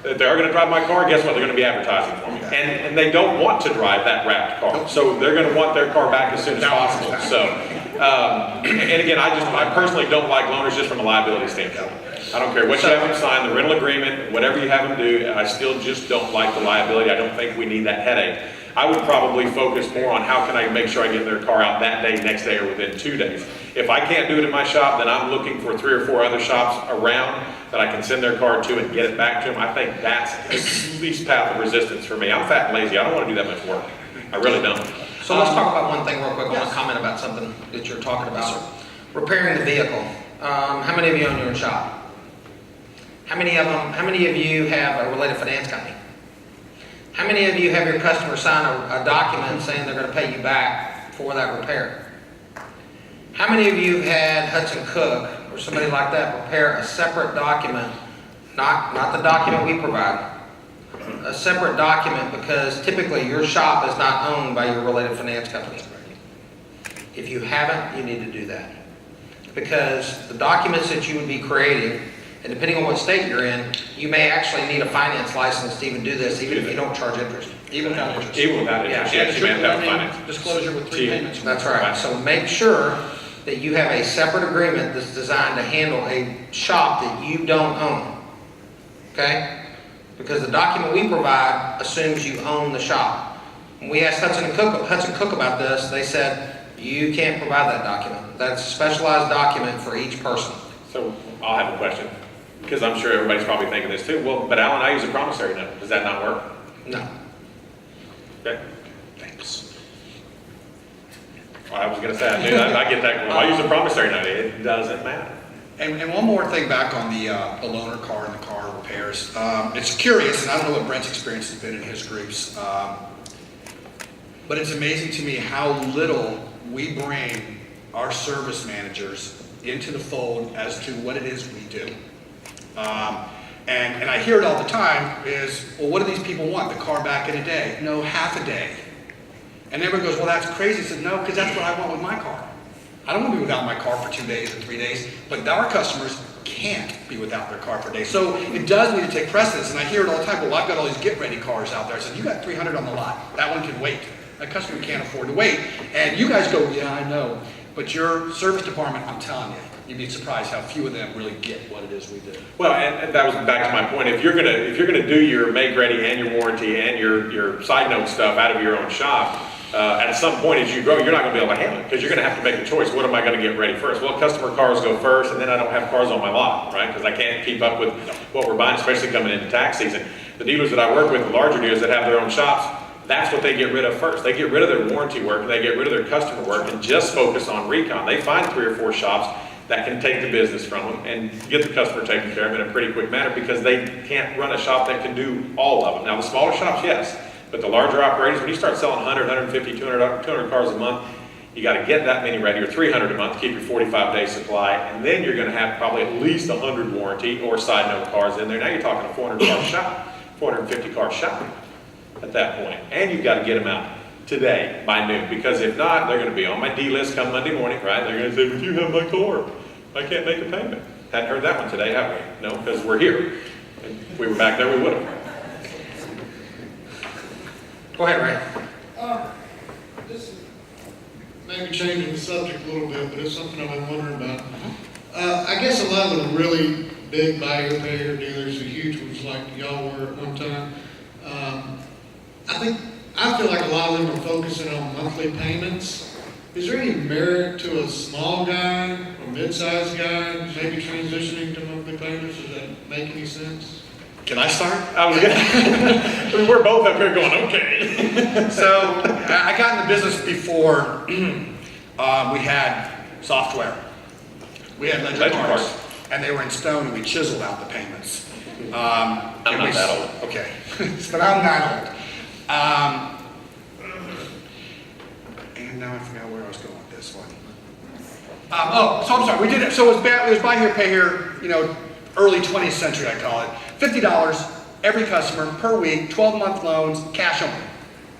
if they are going to drive my car, guess what? They're going to be advertising for me. And they don't want to drive that wrapped car. So they're going to want their car back as soon as possible. So, and again, I personally don't like loaners just from a liability standpoint. I don't care what you have them sign, the rental agreement, whatever you have them do, I still just don't like the liability. I don't think we need that headache. I would probably focus more on how can I make sure I get their car out that day, next day, or within 2 days. If I can't do it in my shop, then I'm looking for 3 or 4 other shops around that I can send their car to and get it back to them. I think that's the least path of resistance for me. I'm fat and lazy. I don't want to do that much work. I really don't. So let's talk about one thing real quick. I want to comment about something that you're talking about. Repairing the vehicle. How many of you own your own shop? How many of you have a related finance company? How many of you have your customer sign a document saying they're going to pay you back for that repair? How many of you have had Hudson Cook or somebody like that prepare a separate document, not the document we provide, a separate document because typically your shop is not owned by your related finance company? If you haven't, you need to do that. Because the documents that you would be creating And depending on what state you're in, you may actually need a finance license to even do this, even if you don't charge interest. Even without interest. Even without interest, Yeah. yes, you may have to have finance. Disclosure with 3 Gee. payments. That's right. So make sure that you have a separate agreement that's designed to handle a shop that you don't own. Okay? Because the document we provide assumes you own the shop. When we asked Hudson Cook about this, they said, you can't provide that document. That's a specialized document for each person. So I'll have a question, because I'm sure everybody's probably thinking this too. Well, but Alan, I use a promissory note. Does that not work? No. Okay, thanks. Well, I was gonna say, I get that. Well, I use a promissory note. It doesn't matter. And one more thing back on the loaner car and the car repairs. It's curious, and I don't know what Brent's experience has been in his groups, but it's amazing to me how little we bring our service managers into the fold as to what it is we do. And I hear it all the time is, well, what do these people want? The car back in a day? No, half a day. And everyone goes, well, that's crazy. I said, no, because that's what I want with my car. I don't want to be without my car for 2 days or 3 days, but our customers can't be without their car for a day. So it does need to take precedence, and I hear it all the time, well, I've got all these get-ready cars out there. I said, you got 300 on the lot. That one can wait. That customer can't afford to wait. And you guys go, yeah, I know. But your service department, I'm telling you, you'd be surprised how few of them really get what it is we do. Well, and that was back to my point. If you're gonna do your make ready and your warranty and your side note stuff out of your own shop, at some point as you grow, you're not gonna be able to handle it, because you're gonna have to make a choice. What am I gonna get ready first? Well, customer cars go first, and then I don't have cars on my lot, right? Because I can't keep up with what we're buying, especially coming into tax season. The dealers that I work with, the larger dealers that have their own shops, that's what they get rid of first. They get rid of their warranty work, they get rid of their customer work, and just focus on recon. They find 3 or 4 shops that can take the business from them and get the customer taken care of in a pretty quick manner, because they can't run a shop that can do all of them. Now, the smaller shops, yes, but the larger operators, when you start selling 100, 150, 200 cars a month, you got to get that many ready, or 300 a month to keep your 45-day supply, and then you're going to have probably at least 100 warranty or side note cars in there. Now you're talking a 400-car shop, 450-car shop at that point, and you've got to get them out today by noon, because if not, they're going to be on my D list come Monday morning, right? They're going to say, but you have my car, I can't make a payment. Hadn't heard that one today, have we? No, because we're here. If we were back there, we would have. Go ahead, Ray. This is maybe changing the subject a little bit, but it's something I've been wondering about. I guess a lot of the really big buyer payer dealers, the huge ones like y'all were at one time, I feel like a lot of them are focusing on monthly payments. Is there any merit to a small guy or mid-sized guy maybe transitioning to monthly payments? Does that make any sense? Can I start? I mean, we're both up here going, okay. So I got in the business before we had software. We had ledger cards, and they were in stone, and we chiseled out the payments. I'm not that old. Okay, but I'm not old. And now I forgot where I was going with this one. So I'm sorry. We did it. So it was buy here, pay here. Early 20th century, I call it. $50 every customer per week, 12-month loans, cash only.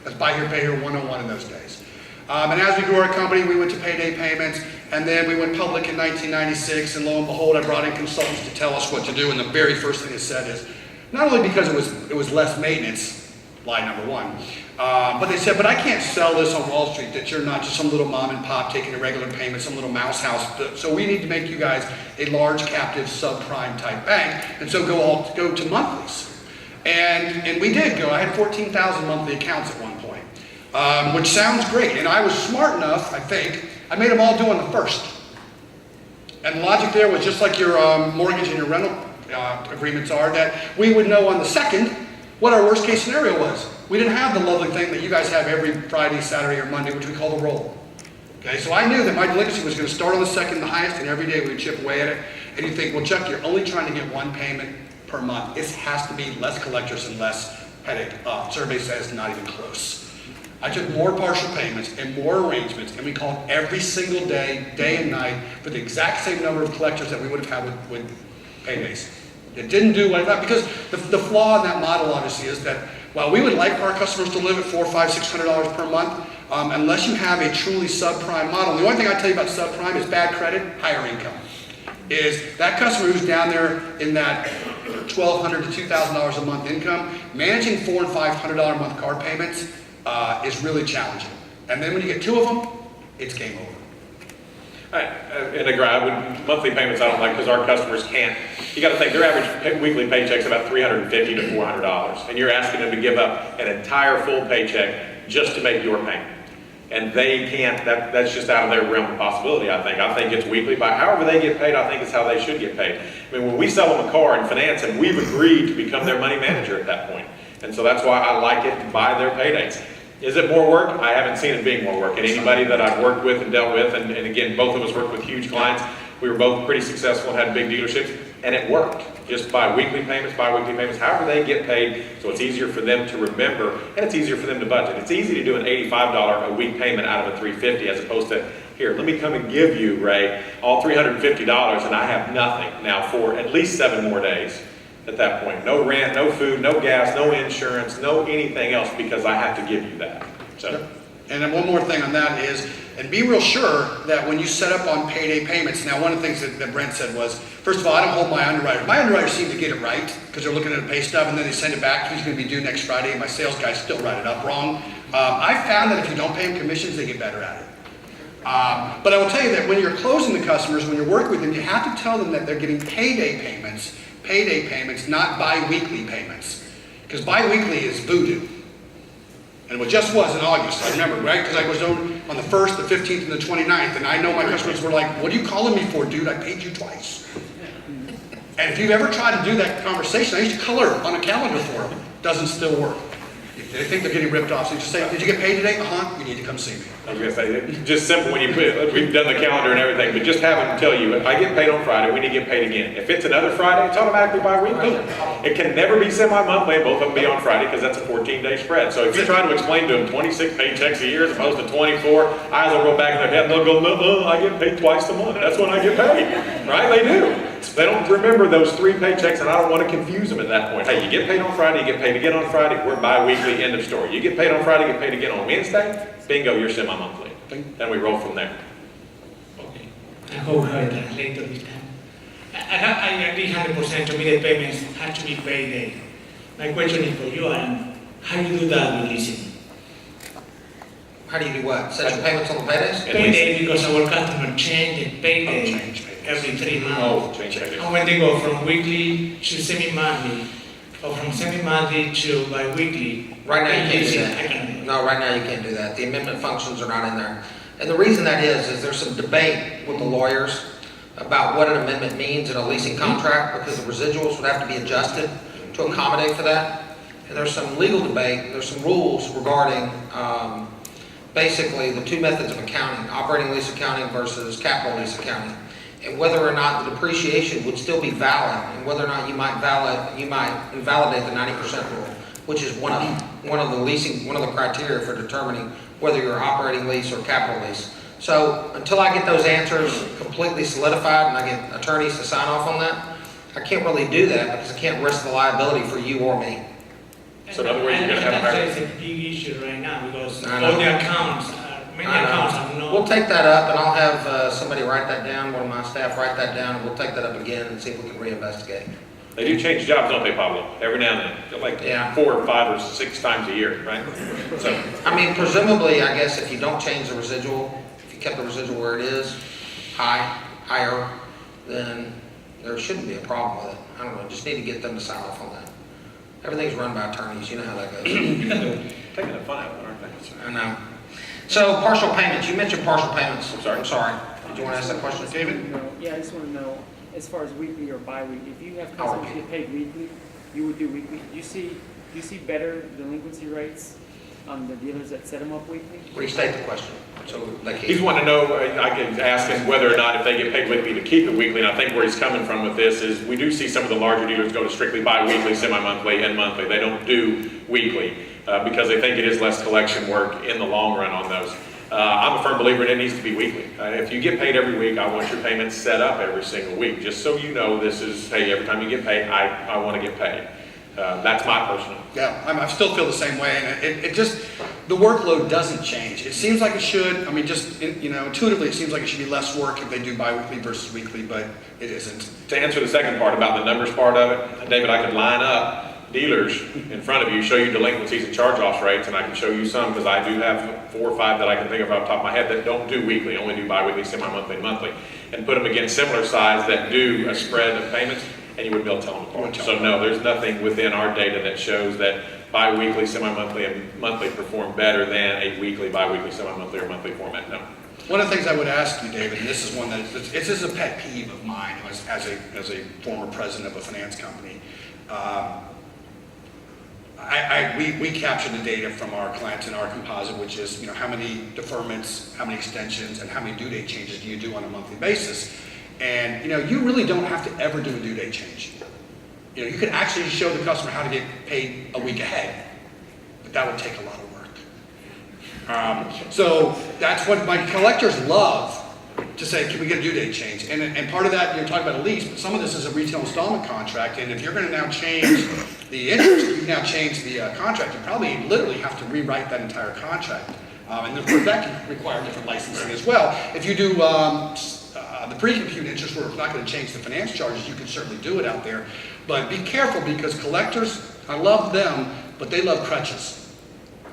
That's buy here, pay here 101 in those days. And as we grew our company, we went to payday payments, and then we went public in 1996, and lo and behold, I brought in consultants to tell us what to do, and the very first thing it said is, not only because it was less maintenance, lie number one, but they said, but I can't sell this on Wall Street, that you're not just some little mom and pop taking a regular payment, some little mouse house, so we need to make you guys a large captive subprime type bank, and so go to monthlies. And we did go. I had 14,000 monthly accounts at one point, which sounds great. And I was smart enough, I think, I made them all due on the first. And the logic there was just like your mortgage and your rental agreements are, that we would know on the second what our worst case scenario was. We didn't have the lovely thing that you guys have every Friday, Saturday, or Monday, which we call the roll. Okay, so I knew that my delinquency was going to start on the second, the highest, and every day we would chip away at it. And you think, well, Chuck, you're only trying to get one payment per month. It has to be less collectors and less headache. Survey says not even close. I took more partial payments and more arrangements, and we called every single day, day and night, for the exact same number of collectors that we would have had with paydays. It didn't do what I thought, because the flaw in that model, obviously, is that while we would like our customers to live at $400, $500, $600 per month, unless you have a truly subprime model, the only thing I tell you about subprime is bad credit, higher income. is that customer who's down there in that $1,200 to $2,000 a month income, managing $400 and $500 a month car payments is really challenging. And then when you get two of them, it's game over. And agree, monthly payments I don't like because our customers can't. You got to think their average weekly paycheck's about $350 to $400, and you're asking them to give up an entire full paycheck just to make your payment. And they can't. That's just out of their realm of possibility. I think it's weekly. By however they get paid, I think it's how they should get paid. I mean, when we sell them a car and finance them, we've agreed to become their money manager at that point, and so that's why I like it by their paydays. Is it more work? I haven't seen it being more work. And anybody that I've worked with and dealt with, and again, both of us worked with huge clients, we were both pretty successful and had big dealerships, and it worked. Just by weekly payments, however they get paid, so it's easier for them to remember, and it's easier for them to budget. It's easy to do an $85 a week payment out of a $350 as opposed to, here, let me come and give you, Ray, all $350 and I have nothing now for at least 7 more days. At that point, no rent, no food, no gas, no insurance, no anything else because I have to give you that. So, and then one more thing on that is, and be real sure that when you set up on payday payments, now one of the things that Brent said was, first of all, I don't hold my underwriter. My underwriters seem to get it right because they're looking at a pay stub and then they send it back. He's going to be due next Friday, and my sales guys still write it up wrong. I found that if you don't pay them commissions, they get better at it. But I will tell you that when you're closing the customers, when you're working with them, you have to tell them that they're getting payday payments, not bi-weekly payments. Because bi-weekly is voodoo. And it just was in August, I remember, right? Because I was on the 1st, the 15th, and the 29th, and I know my customers were like, what are you calling me for, dude? I paid you twice. And if you've ever tried to do that conversation, I used to color on a calendar for them. Doesn't still work. They think they're getting ripped off, so you just say, did you get paid today? You need to come see me. I was going to say, just simple when you put, we've done the calendar and everything, but just have them tell you, if I get paid on Friday, we need to get paid again. If it's another Friday, it's automatically bi-weekly. It can never be semi-monthly, and both of them be on Friday because that's a 14-day spread. So if you're trying to explain to them 26 paychecks a year as opposed to 24, eyes will go back in their head and they'll go, no, I get paid twice a month. That's when I get paid, right? They do. They don't remember those 3 paychecks, and I don't want to confuse them at that point. Hey, you get paid on Friday, you get paid again on Friday, we're bi-weekly, end of story. You get paid on Friday, get paid again on Wednesday, bingo, you're semi-monthly. Then we roll from there. Okay. I hope I translate this time. I agree 100%. To me, the payments have to be payday. My question is for you, Alan. How do you do that with leasing? How do you do what? Set your payments on the paydays? Payday, because our customer change the payday every 3 months. Change paydays. And when they go from weekly to semi-monthly, or from semi-monthly to bi-weekly. Right now you can't do I can that. No, right now you can't do that. The amendment functions are not in there. And the reason that is there's some debate with the lawyers about what an amendment means in a leasing contract because the residuals would have to be adjusted to accommodate for that. And there's some legal debate, there's some rules regarding basically the 2 methods of accounting, operating lease accounting versus capital lease accounting. And whether or not the depreciation would still be valid, and whether or not you might invalidate the 90% rule, which is one of the criteria for determining whether you're operating lease or capital lease. So until I get those answers completely solidified and I get attorneys to sign off on that, I can't really do that because I can't risk the liability for you or me. So in other words, you're going to have a higher. That's a big issue right now because all the accounts, many accounts have no. We'll take that up and I'll have somebody write that down, one of my staff write that down, and we'll take that up again and see if we can reinvestigate. They do change jobs, don't they, Pablo? Every now and then, like 4 or 5 or 6 times a year, right? So, I mean, presumably, I guess if you don't change the residual, if you kept the residual where it is, higher, then there shouldn't be a problem with it. I don't know, just need to get them to sign off on that. Everything's run by attorneys, you know how that goes. taking the fun out of it, aren't they? I know. So partial payments, you mentioned partial payments. I'm sorry. Did you want to ask that question, David? Yeah, I just want to know, as far as weekly or bi-weekly, if you have customers get paid weekly, you would do weekly. Do you see better delinquency rates on the dealers that set them up weekly? Restate the question. So he's wanting to know, I can ask him whether or not if they get paid weekly to keep it weekly, and I think where he's coming from with this is we do see some of the larger dealers go to strictly bi-weekly, semi-monthly, and monthly. They don't do weekly because they think it is less collection work in the long run on those. I'm a firm believer in it needs to be weekly. If you get paid every week, I want your payments set up every single week, just so you know this is, hey, every time you get paid, I want to get paid. That's my personal. Yeah, I still feel the same way, and it just, the workload doesn't change. It seems like it should. I mean, just, intuitively, it seems like it should be less work if they do bi-weekly versus weekly, but it isn't. To answer the second part about the numbers part of it, David, I could line up dealers in front of you, show you delinquencies and charge-off rates, and I can show you some, because I do have 4 or 5 that I can think of off the top of my head that don't do weekly, only do bi-weekly, semi-monthly, and monthly, and put them against similar size that do a spread of payments, and you wouldn't be able to tell them apart. So no, there's nothing within our data that shows that bi-weekly, semi-monthly, and monthly perform better than a weekly, bi-weekly, semi-monthly, or monthly format. No. One of the things I would ask you, David, and this is one that this is a pet peeve of mine as a former president of a finance company. We capture the data from our clients in our composite, which is, how many deferments, how many extensions, and how many due date changes do you do on a monthly basis. And, you really don't have to ever do a due date change. You could actually show the customer how to get paid a week ahead, but that would take a lot of work. So that's what my collectors love, to say, can we get a due date change? And part of that, you're talking about a lease, but some of this is a retail installment contract, and if you're going to now change the interest, you now change the contract, you probably literally have to rewrite that entire contract. And of course, that can require different licensing as well. If you do the pre-compute interest, where it's not going to change the finance charges, you can certainly do it out there. But be careful, because collectors, I love them, but they love crutches.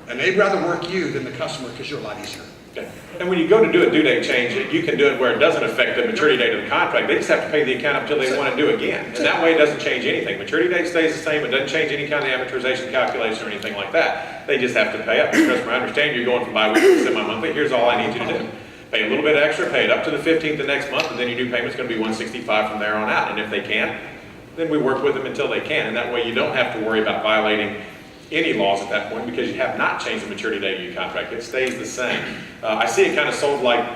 And they'd rather work you than the customer, because you're a lot easier. Okay. And when you go to do a due date change, you can do it where it doesn't affect the maturity date of the contract. They just have to pay the account until they want to do it again. And that way it doesn't change anything. Maturity date stays the same. It doesn't change any kind of amortization calculation or anything like that. They just have to pay up. The customer, I understand you're going from bi-weekly to semi-monthly. Here's all I need you to do. Pay a little bit extra, pay it up to the 15th the next month, and then your new payment's going to be $165 from there on out. And if they can't, then we work with them until they can. And that way you don't have to worry about violating any laws at that point, because you have not changed the maturity date of your contract. It stays the same. I see it kind of sold like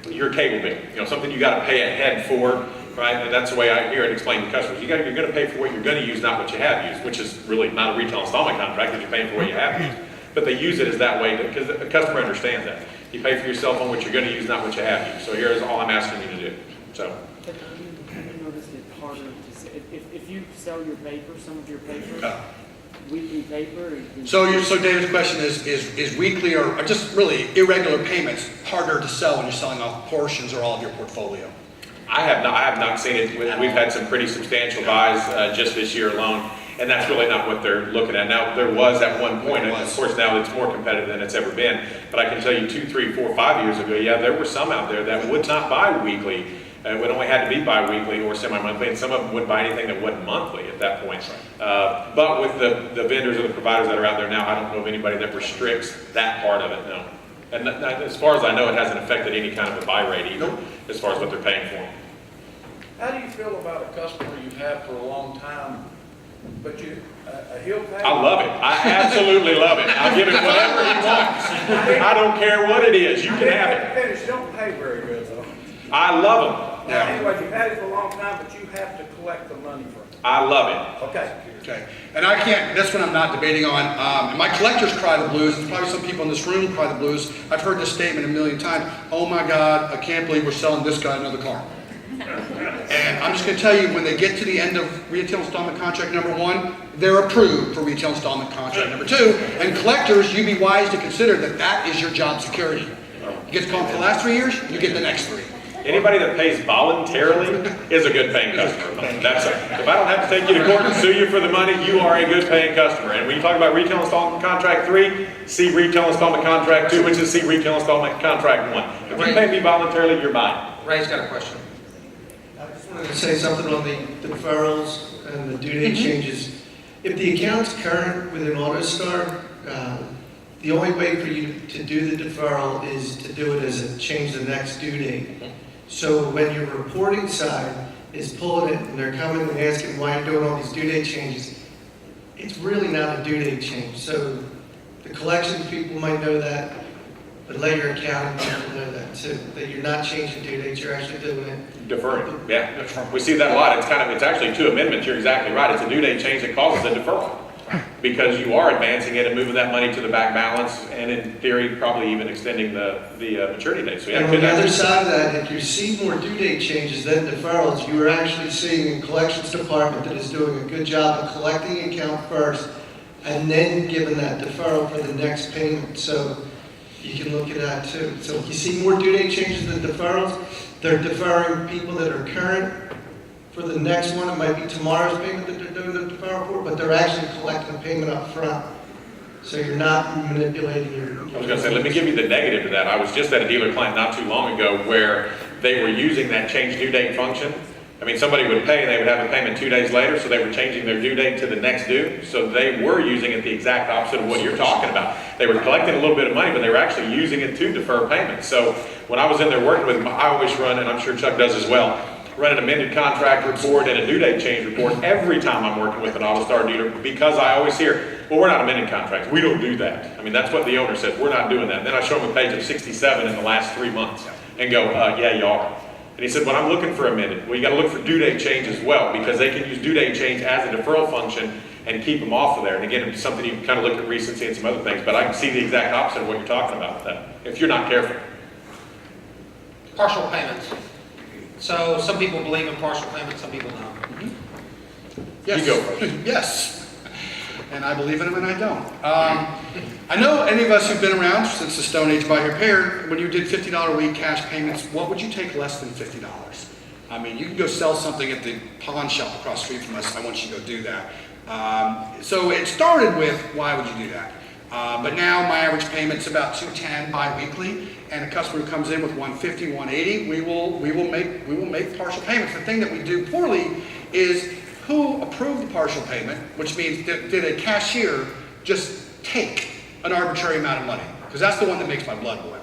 your cable bill, something you got to pay ahead for, right? And that's the way I hear it explained to customers. You're going to pay for what you're going to use, not what you have used, which is really not a retail installment contract, because you're paying for what you have used. But they use it as that way because the customer understands that. You pay for your cell phone what you're going to use, not what you have used. So here's all I'm asking you to do. So. But have you noticed it harder to say, if you sell your paper, some of your paper, weekly paper? So David's question is weekly or just really irregular payments harder to sell when you're selling off portions or all of your portfolio? I have not seen it. We've had some pretty substantial buys just this year alone, and that's really not what they're looking at. Now, there was at one point, and of course now it's more competitive than it's ever been, but I can tell you 2, 3, 4, 5 years ago, yeah, there were some out there that would not buy weekly. It only had to be bi-weekly or semi-monthly, and some of them wouldn't buy anything that wasn't monthly at that point. But with the vendors or the providers that are out there now, I don't know of anybody that restricts that part of it, no. And as far as I know, it hasn't affected any kind of a buy rate either, as far as what they're paying for. How do you feel about a customer you've had for a long time, but he'll pay? I love it. I absolutely love it. I'll give him whatever he wants. I don't care what it is. You can have it. Finish, don't pay very good though. I love them. Now, anyway, you've had it for a long time, but you have to collect the money from it. I love it. Okay. And I can't, this one I'm not debating on. And my collectors cry the blues. There's probably some people in this room cry the blues. I've heard this statement a million times. Oh my God, I can't believe we're selling this guy another car. And I'm just going to tell you, when they get to the end of retail installment contract number 1, they're approved for retail installment contract number 2. And collectors, you'd be wise to consider that that is your job security. You get to call them for the last 3 years, you get the next 3. Anybody that pays voluntarily is a good paying customer. That's it. If I don't have to take you to court and sue you for the money, you are a good paying customer. And when you talk about retail installment contract 3, see retail installment contract 2, which is see retail installment contract 1. If you pay me voluntarily, you're mine. Ray's got a question. I just wanted to say something on the deferrals and the due date changes. If the account's current with an AutoStar, the only way for you to do the deferral is to do it as a change the next due date. So when your reporting side is pulling it and they're coming and asking why you're doing all these due date changes, it's really not a due date change. So the collections people might know that, but later accounting people know that too, that you're not changing due dates, you're actually doing it. Deferring, yeah. We see that a lot. It's actually 2 amendments. You're exactly right. It's a due date change that causes a deferral, because you are advancing it and moving that money to the back balance, and in theory, probably even extending the maturity date. So, yeah, and on the other side of that, if you see more due date changes than deferrals, you are actually seeing a collections department that is doing a good job of collecting the account first, and then giving that deferral for the next payment. So you can look at that too. So if you see more due date changes than deferrals, they're deferring people that are current for the next one. It might be tomorrow's payment that they're doing the deferral for, but they're actually collecting the payment up front. So you're not manipulating your... I was going to say, let me give you the negative to that. I was just at a dealer client not too long ago where they were using that change due date function. I mean, somebody would pay and they would have a payment 2 days later, so they were changing their due date to the next due. So they were using it the exact opposite of what you're talking about. They were collecting a little bit of money, but they were actually using it to defer payments. So when I was in there working with them, I always run, and I'm sure Chuck does as well, run an amended contract report and a due date change report every time I'm working with an AutoStar dealer, because I always hear, well, we're not amending contracts. We don't do that. I mean, that's what the owner said. We're not doing that. And then I show him a page of 67 in the last 3 months and go, yeah, you are. And he said, well, I'm looking for amended. Well, you got to look for due date change as well, because they can use due date change as a deferral function and keep them off of there. And again, it's something you can kind of look at recency and some other things, but I can see the exact opposite of what you're talking about with that, if you're not careful. Partial payments. So some people believe in partial payments, some people don't. Yes. You go first. Yes. And I believe in them and I don't. I know any of us who've been around since the Stone Age buy here, pay here, when you did $50 a week cash payments, what would you take less than $50? I mean, you can go sell something at the pawn shop across the street from us. I want you to go do that. So it started with, why would you do that? But now my average payment's about $210 bi-weekly, and a customer who comes in with $150, $180, we will make partial payments. The thing that we do poorly is who approved the partial payment, which means did a cashier just take an arbitrary amount of money? Because that's the one that makes my blood boil.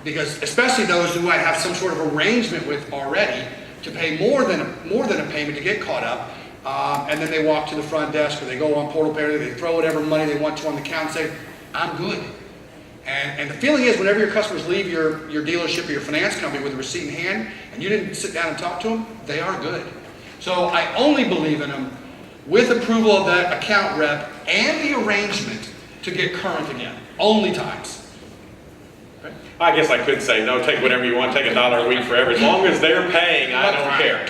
Because especially those who might have some sort of arrangement with already to pay more than a payment to get caught up, and then they walk to the front desk or they go on Portal Pay, they throw whatever money they want to on the account and say, I'm good. And the feeling is whenever your customers leave your dealership or your finance company with a receipt in hand and you didn't sit down and talk to them, they are good. So I only believe in them with approval of that account rep and the arrangement to get current again. Only times. I guess I could say, no, take whatever you want, take $1 a week forever. As long as they're paying, I don't care.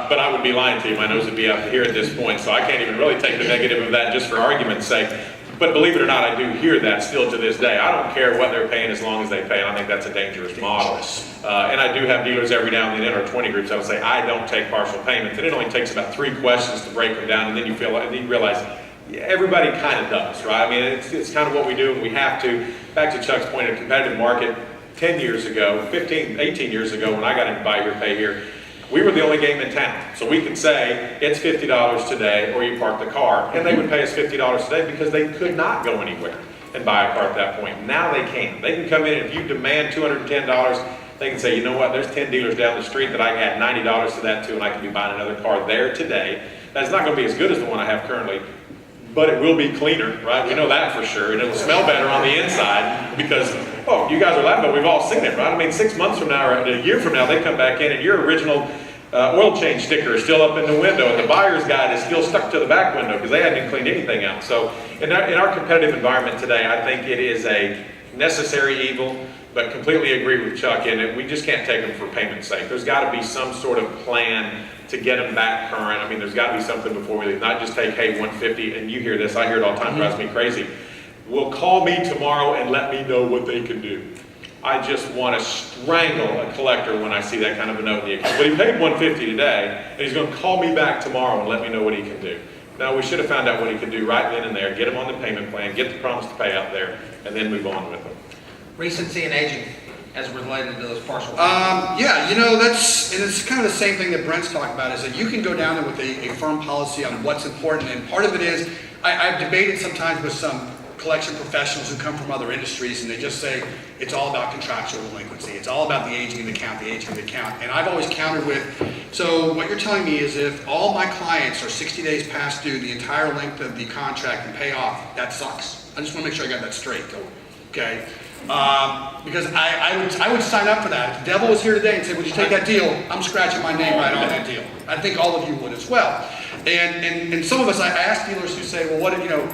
But I would be lying to you. My nose would be up here at this point, so I can't even really take the negative of that just for argument's sake. But believe it or not, I do hear that still to this day. I don't care what they're paying as long as they pay, and I think that's a dangerous model. And I do have dealers every now and then in our 20 groups that will say, I don't take partial payments. And it only takes about 3 questions to break them down, and then you feel like, and you realize, everybody kind of does, right? I mean, it's kind of what we do, and we have to. Back to Chuck's point, a competitive market 10 years ago, 15, 18 years ago when I got into buy here, pay here, we were the only game in town. So we could say, it's $50 today, or you park the car, and they would pay us $50 today because they could not go anywhere and buy a car at that point. Now they can. They can come in, and if you demand $210, they can say, you know what, there's 10 dealers down the street that I can add $90 to that too, and I can be buying another car there today. That's not going to be as good as the one I have currently, but it will be cleaner, right? We know that for sure, and it'll smell better on the inside because, oh, you guys are laughing, but we've all seen it, right? I mean, 6 months from now or a year from now, they come back in and your original oil change sticker is still up in the window and the buyer's guide is still stuck to the back window because they hadn't cleaned anything out. So in our competitive environment today, I think it is a necessary evil, but completely agree with Chuck in it. We just can't take them for payment's sake. There's got to be some sort of plan to get them back current. I mean, there's got to be something before we leave, not just take, hey, 150, and you hear this, I hear it all the time, drives me crazy. Well, call me tomorrow and let me know what they can do. I just want to strangle a collector when I see that kind of a note in the account. But he paid 150 today, and he's going to call me back tomorrow and let me know what he can do. Now, we should have found out what he can do right then and there, get him on the payment plan, get the promise to pay out there, and then move on with him. Recency and aging as related to those partial yeah, you know, it's kind of the same thing that Brent's talking about, is that you can go down there with a firm policy on what's important, and part of it is, I've debated sometimes with some collection professionals who come from other industries, and they just say, it's all about contractual delinquency. It's all about the aging of the account, the aging of the account. And I've always countered with, so what you're telling me is if all my clients are 60 days past due the entire length of the contract and pay off, that sucks. I just want to make sure I got that straight, okay? Because I would sign up for that. If the devil was here today and said, would you take that deal? I'm scratching my name right on that deal. I think all of you would as well. And some of us, I ask dealers who say, well,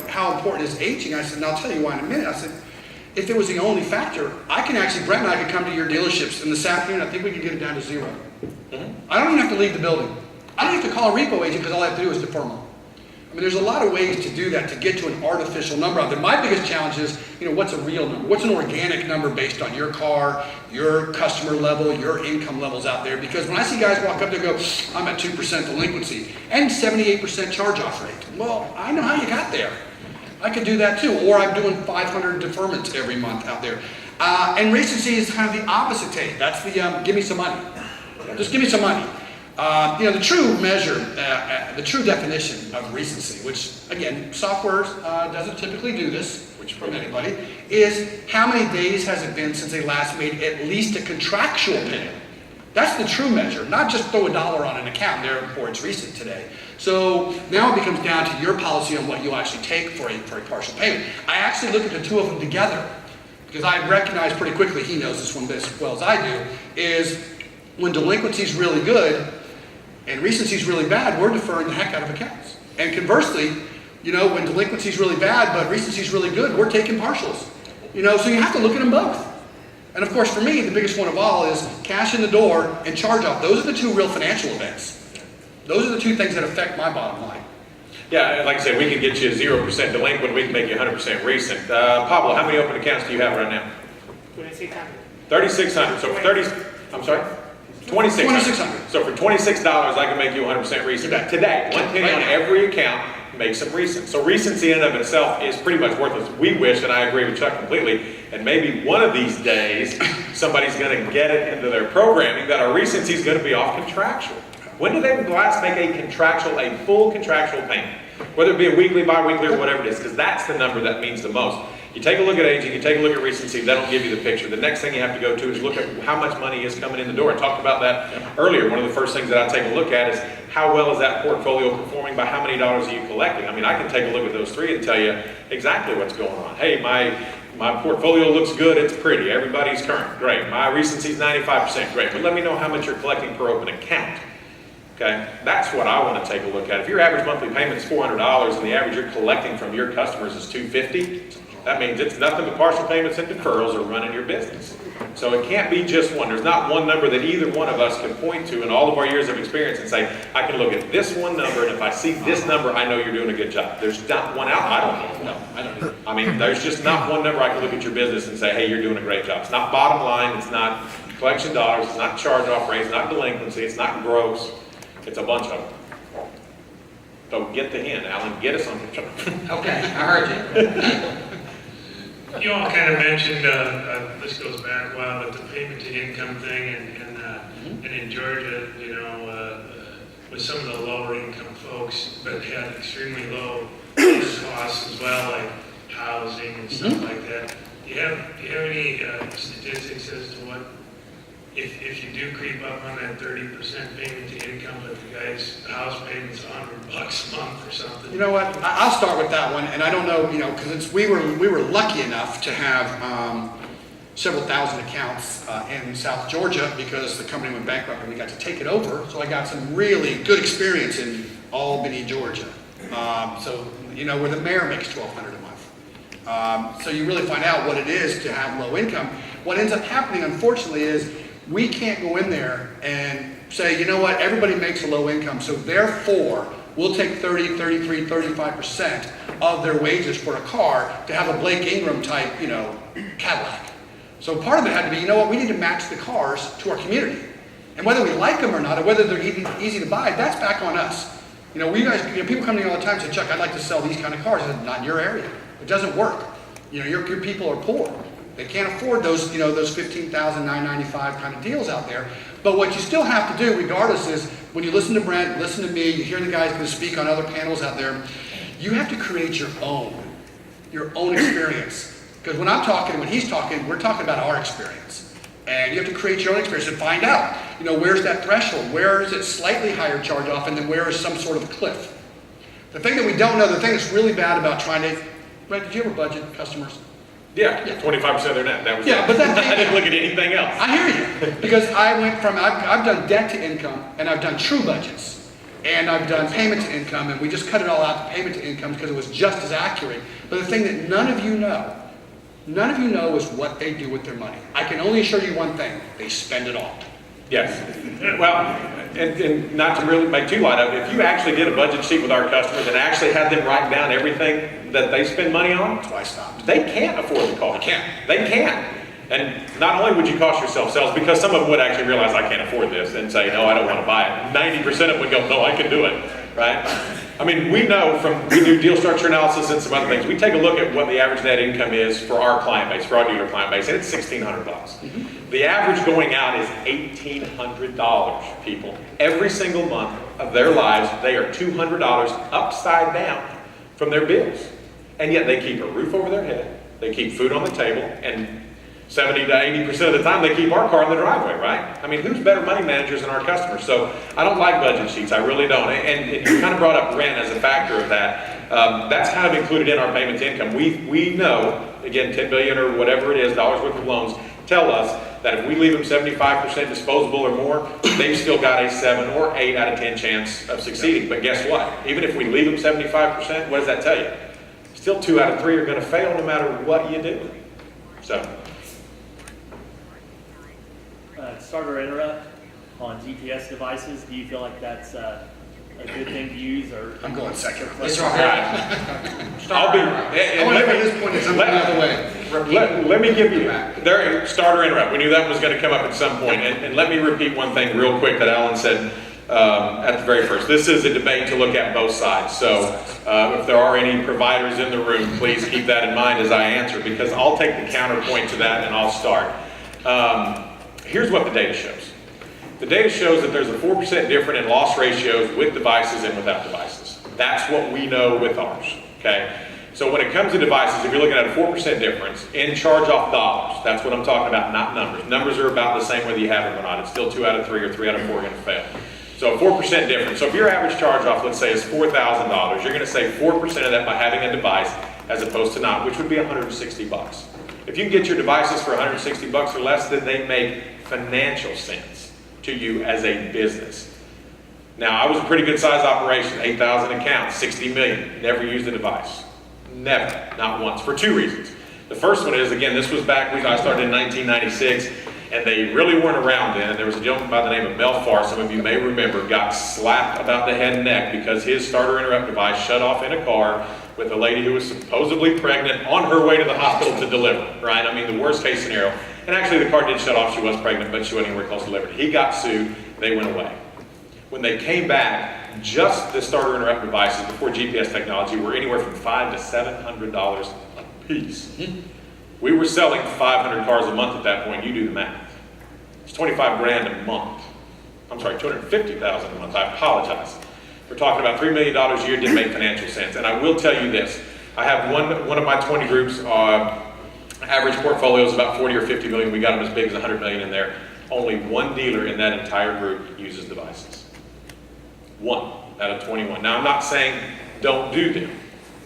how important is aging? I said, and I'll tell you why in a minute. I said, if it was the only factor, Brent and I could come to your dealerships and this afternoon, I think we could get it down to 0. I don't even have to leave the building. I don't have to call a repo agent because all I have to do is defer them. I mean, there's a lot of ways to do that, to get to an artificial number out there. My biggest challenge is, what's a real number? What's an organic number based on your car, your customer level, your income levels out there? Because when I see guys walk up there and go, I'm at 2% delinquency and 78% charge-off rate. Well, I know how you got there. I could do that too. Or I'm doing 500 deferments every month out there. And recency is kind of the opposite take. That's the give me some money. Just give me some money. The true measure, the true definition of recency, which again, software doesn't typically do this, which from anybody, is how many days has it been since they last made at least a contractual payment. That's the true measure, not just throw $1 on an account, therefore it's recent today. So now it becomes down to your policy on what you'll actually take for a partial payment. I actually look at the two of them together, because I recognize pretty quickly, he knows this one as well as I do, is when delinquency is really good, and recency is really bad, we're deferring the heck out of accounts. And conversely, when delinquency is really bad, but recency is really good, we're taking partials. So you have to look at them both. And of course, for me, the biggest one of all is cash in the door and charge off. Those are the two real financial events. Those are the two things that affect my bottom line. Yeah, like I said, we can get you 0% delinquent, we can make you 100% recent. Pablo, how many open accounts do you have right now? 2,600. 3,600, so for I'm sorry? 2,600. So for $26, I can make you 100% recent. Today, one penny on every account makes them recent. So recency in and of itself is pretty much worthless. We wish, and I agree with Chuck completely, and maybe one of these days, somebody's going to get it into their programming that our recency is going to be off contractual. When do they last make a full contractual payment? Whether it be a weekly, bi-weekly, or whatever it is, because that's the number that means the most. You take a look at aging, you take a look at recency, that'll give you the picture. The next thing you have to go to is look at how much money is coming in the door. I talked about that earlier. One of the first things that I take a look at is how well is that portfolio performing, by how many dollars are you collecting? I mean, I can take a look at those three and tell you exactly what's going on. Hey, my portfolio looks good, it's pretty, everybody's current, great. My recency is 95%, great. But let me know how much you're collecting per open account. Okay, that's what I want to take a look at. If your average monthly payment is $400 and the average you're collecting from your customers is $250, that means it's nothing but partial payments and deferrals are running your business. So it can't be just one. There's not one number that either one of us can point to in all of our years of experience and say, I can look at this one number, and if I see this number, I know you're doing a good job. There's not one out. I don't know. No, I don't either. I mean, there's just not one number I can look at your business and say, hey, you're doing a great job. It's not bottom line. It's not collection dollars. It's not charge-off rates. It's not delinquency. It's not gross. It's a bunch of them. So get the hint, Alan. Get us on the chart. Okay, I heard you. You all kind of mentioned, this goes back a while, but the payment to income thing, and in Georgia, with some of the lower income folks, but had extremely low costs as well, like housing and stuff like that. Do you have any statistics as to what, if you do creep up on that 30% payment to income, but the guy's house payment's $100 a month or something? You know what? I'll start with that one, and I don't know, because we were lucky enough to have several thousand accounts in South Georgia because the company went bankrupt and we got to take it over. So I got some really good experience in Albany, Georgia. Where the mayor makes $1,200 a month. So you really find out what it is to have low income. What ends up happening, unfortunately, is we can't go in there and say, you know what, everybody makes a low income, so therefore, we'll take 30, 33, 35% of their wages for a car to have a Blake Ingram type, Cadillac. So part of it had to be, you know what, we need to match the cars to our community. And whether we like them or not, or whether they're easy to buy, that's back on us. People come to me all the time and say, Chuck, I'd like to sell these kind of cars. I said, not in your area. It doesn't work. Your people are poor. They can't afford those, those $15,000, $995 kind of deals out there. But what you still have to do, regardless, is when you listen to Brent, listen to me, you hear the guys going to speak on other panels out there, you have to create your own experience. Because when I'm talking, when he's talking, we're talking about our experience. And you have to create your own experience and find out, where's that threshold? Where is it slightly higher charge off, and then where is some sort of cliff? The thing that we don't know, the thing that's really bad about trying to, Brent, did you ever budget customers? Yeah, 25% of their net. That was but I didn't look at anything else. I hear you, because I've done debt to income, and I've done true budgets, and I've done payment to income, and we just cut it all out to payment to income because it was just as accurate. But the thing that none of you know is what they do with their money. I can only assure you one thing: they spend it all. Yes. Well, and not to really make too light of it, if you actually did a budget sheet with our customers and actually had them write down everything that they spend money on, That's why I stopped. they can't afford the car. They can't. They can't. And not only would you cost yourself sales, because some of them would actually realize I can't afford this and say, no, I don't want to buy it. 90% of them would go, no, I can do it, right? I mean, we know we do deal structure analysis and some other things. We take a look at what the average net income is for our client base, for our dealer client base, and it's $1,600. The average going out is $1,800, people. Every single month of their lives, they are $200 upside down from their bills. And yet they keep a roof over their head, they keep food on the table, and 70 to 80% of the time they keep our car in the driveway, right? I mean, who's better money managers than our customers? So I don't like budget sheets, I really don't. And you kind of brought up rent as a factor of that. That's kind of included in our payment to income. We know, again, 10 billion or whatever it is, dollars worth of loans, tell us that if we leave them 75% disposable or more, they've still got a 7 or 8 out of 10 chance of succeeding. But guess what? Even if we leave them 75%, what does that tell you? Still 2 out of 3 are going to fail no matter what you do. So. Starter interrupt on GPS devices, do you feel like that's a good thing to use, or? I'm going second. It's all right. I'll be. I want to know at this point it's the other way. Let me give you there starter interrupt. We knew that was going to come up at some point, and let me repeat one thing real quick that Alan said at the very first. This is a debate to look at both sides. So if there are any providers in the room, please keep that in mind as I answer, because I'll take the counterpoint to that and I'll start. Here's what the data shows. The data shows that there's a 4% difference in loss ratios with devices and without devices. That's what we know with ours, okay? So when it comes to devices, if you're looking at a 4% difference in charge-off dollars, that's what I'm talking about, not numbers. Numbers are about the same whether you have it or not. It's still 2 out of 3 or 3 out of 4 are gonna fail. So a 4% difference. So if your average charge-off, let's say, is $4,000, you're gonna save 4% of that by having a device as opposed to not, which would be $160. If you can get your devices for $160 or less, then they make financial sense to you as a business. Now, I was a pretty good size operation, 8,000 accounts, 60 million, never used a device. Never, not once, for 2 reasons. The first one is, again, this was back when I started in 1996, and they really weren't around then. And there was a gentleman by the name of Mel Farr, some of you may remember, got slapped about the head and neck because his starter interrupt device shut off in a car with a lady who was supposedly pregnant on her way to the hospital to deliver, right? I mean, the worst case scenario. And actually the car did shut off, she was pregnant, but she wasn't anywhere close to delivered. He got sued, they went away. When they came back, just the starter interrupt devices before GPS technology were anywhere from $500 to $700 a piece. We were selling 500 cars a month at that point. You do the math. It's 25 grand a month. I'm sorry, 250,000 a month. I apologize. We're talking about $3 million a year. Didn't make financial sense. And I will tell you this. I have one of my 20 groups, average portfolio is about 40 or 50 million. We got them as big as 100 million in there. Only one dealer in that entire group uses devices. 1 out of 21. Now, I'm not saying don't do them,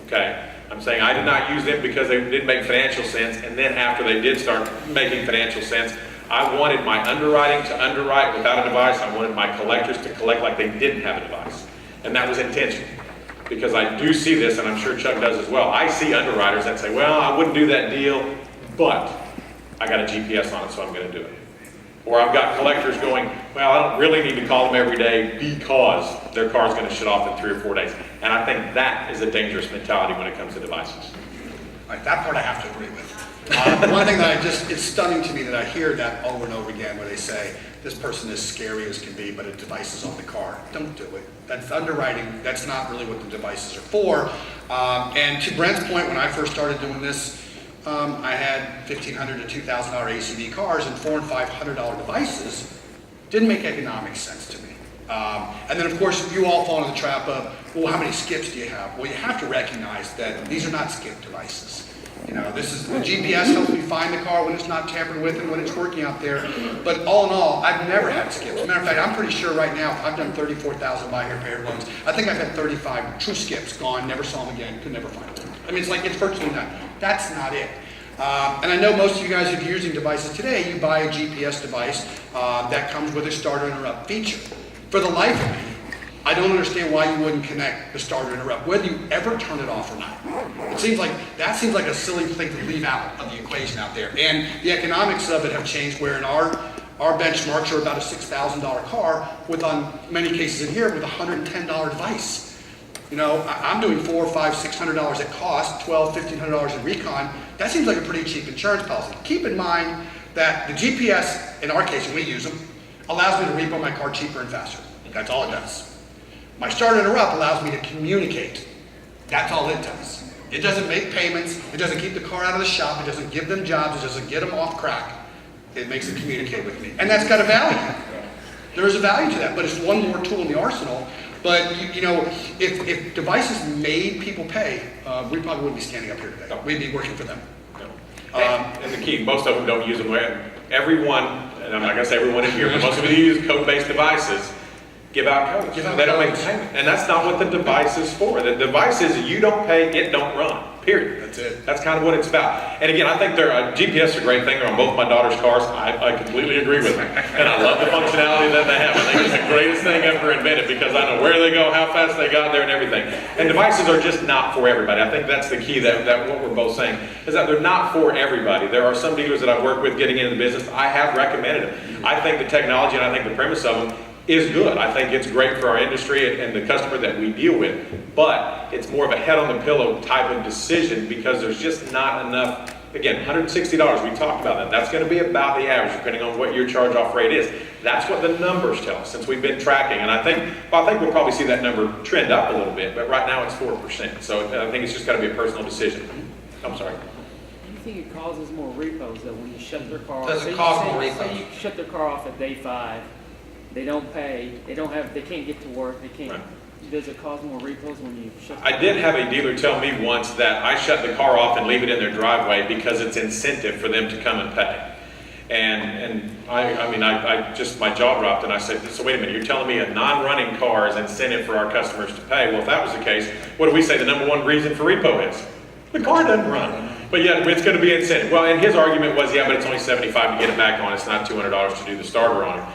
okay? I'm saying I did not use them because they didn't make financial sense, and then after they did start making financial sense, I wanted my underwriting to underwrite without a device. I wanted my collectors to collect like they didn't have a device. And that was intentional, because I do see this, and I'm sure Chuck does as well. I see underwriters that say, well, I wouldn't do that deal, but I got a GPS on it, so I'm gonna do it. Or I've got collectors going, well, I don't really need to call them every day because their car's gonna shut off in 3 or 4 days. And I think that is a dangerous mentality when it comes to devices. All right, that part I have to agree with. One thing that it's stunning to me that I hear that over and over again where they say, this person is scary as can be, but a device is on the car. Don't do it. That's underwriting. That's not really what the devices are for. And to Brent's point, when I first started doing this, I had $1,500 to $2,000 ACV cars and $400 and $500 devices. Didn't make economic sense to me. And then of course you all fall into the trap of, well, how many skips do you have? Well, you have to recognize that these are not skip devices. You know, this is, the GPS helps me find the car when it's not tampered with and when it's working out there. But all in all, I've never had skips. As a matter of fact, I'm pretty sure right now, I've done 34,000 buy-here payer loans. I think I've had 35 true skips, gone, never saw them again, could never find them. I mean, it's virtually none. That's not it. And I know most of you guys, if you're using devices today, you buy a GPS device that comes with a starter interrupt feature. For the life of me, I don't understand why you wouldn't connect the starter interrupt, whether you ever turn it off or not. It seems like, that seems like a silly thing to leave out of the equation out there. And the economics of it have changed where in our our benchmarks are about a $6,000 car with, on many cases in here, with a $110 device. You know, I'm doing $400, $500, $600 at cost, $1,200, $1,500 in recon. That seems like a pretty cheap insurance policy. Keep in mind that the GPS, in our case, and we use them, allows me to repo my car cheaper and faster. That's all it does. My start interrupt allows me to communicate. That's all it does. It doesn't make payments. It doesn't keep the car out of the shop. It doesn't give them jobs. It doesn't get them off crack. It makes them communicate with me. And that's got a value. There is a value to that, but it's one more tool in the arsenal. But, you know, if devices made people pay, we probably wouldn't be standing up here today. We'd be working for them. And the key, most of them don't use them. Everyone, and I'm not going to say everyone in here, but most of them use code-based devices, give out codes. They don't make payment. And that's not what the device is for. The device is you don't pay, it don't run. Period. That's it. That's kind of what it's about. And again, I think GPS is a great thing. They're on both my daughter's cars. I completely agree with them. And I love the functionality that they have. I think it's the greatest thing ever invented because I know where they go, how fast they got there, and everything. And devices are just not for everybody. I think that's the key that what we're both saying is that they're not for everybody. There are some dealers that I work with getting into the business. I have recommended them. I think the technology and I think the premise of them is good. I think it's great for our industry and the customer that we deal with, but it's more of a head on the pillow type of decision because there's just not enough. Again, $160, we talked about that. That's going to be about the average depending on what your charge off rate is. That's what the numbers tell us since we've been tracking, and I think we'll probably see that number trend up a little bit, but right now it's 4%. So I think it's just got to be a personal decision. I'm sorry. Do you think it causes more repos though when you shut their car off? Does it cause more repos? Say you shut their car off at day 5. They don't pay, they can't get to work, they can't. Right. Does it cause more repos when you shut? I did have a dealer tell me once that I shut the car off and leave it in their driveway because it's incentive for them to come and pay. And I just, my jaw dropped and I said, so wait a minute, you're telling me a non-running car is incentive for our customers to pay? Well, if that was the case, what do we say the number one reason for repo is? The car doesn't run. But yeah, it's going to be incentive. Well, and his argument was, yeah, but it's only $75 to get it back on. It's not $200 to do the starter on it.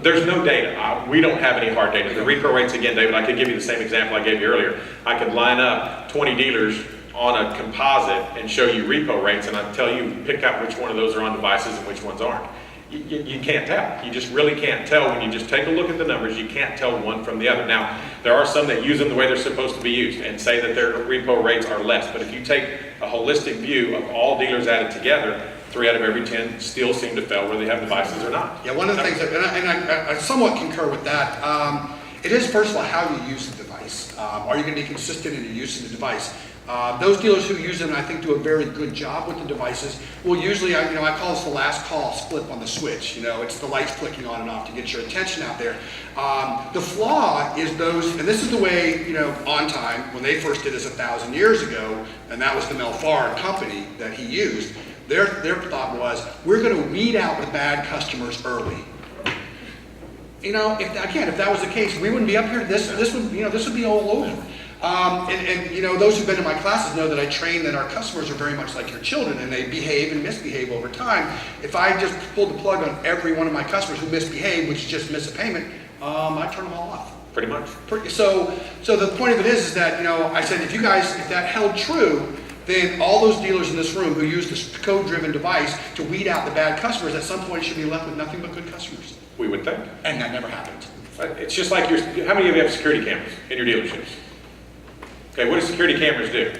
There's no data. We don't have any hard data. The repo rates, again, David, I could give you the same example I gave you earlier. I could line up 20 dealers on a composite and show you repo rates, and I'd tell you, pick out which one of those are on devices and which ones aren't. You can't tell. You just really can't tell when you just take a look at the numbers. You can't tell one from the other. Now, there are some that use them the way they're supposed to be used and say that their repo rates are less, but if you take a holistic view of all dealers added together, 3 out of every 10 still seem to fail whether they have devices or not. Yeah, one of the things, that, I somewhat concur with that, it is first of all how you use the device. Are you going to be consistent in your use of the device? Those dealers who use them, and I think do a very good job with the devices, will usually, I call this the last call flip on the switch. You know, it's the lights flicking on and off to get your attention out there. The flaw is those, and this is the way, On Time, when they first did this 1,000 years ago, and that was the Mel Farr company that he used, their thought was, we're going to weed out the bad customers early. If that was the case, we wouldn't be up here. This would be all over. Those who've been in my classes know that I train that our customers are very much like your children, and they behave and misbehave over time. If I just pulled the plug on every one of my customers who misbehave, which is just miss a payment, I'd turn them all off. Pretty much. So the point of it is that, I said, if that held true, then all those dealers in this room who use this code-driven device to weed out the bad customers at some point should be left with nothing but good customers. We would think. And that never happened. It's just like how many of you have security cameras in your dealerships? Okay, what do security cameras do?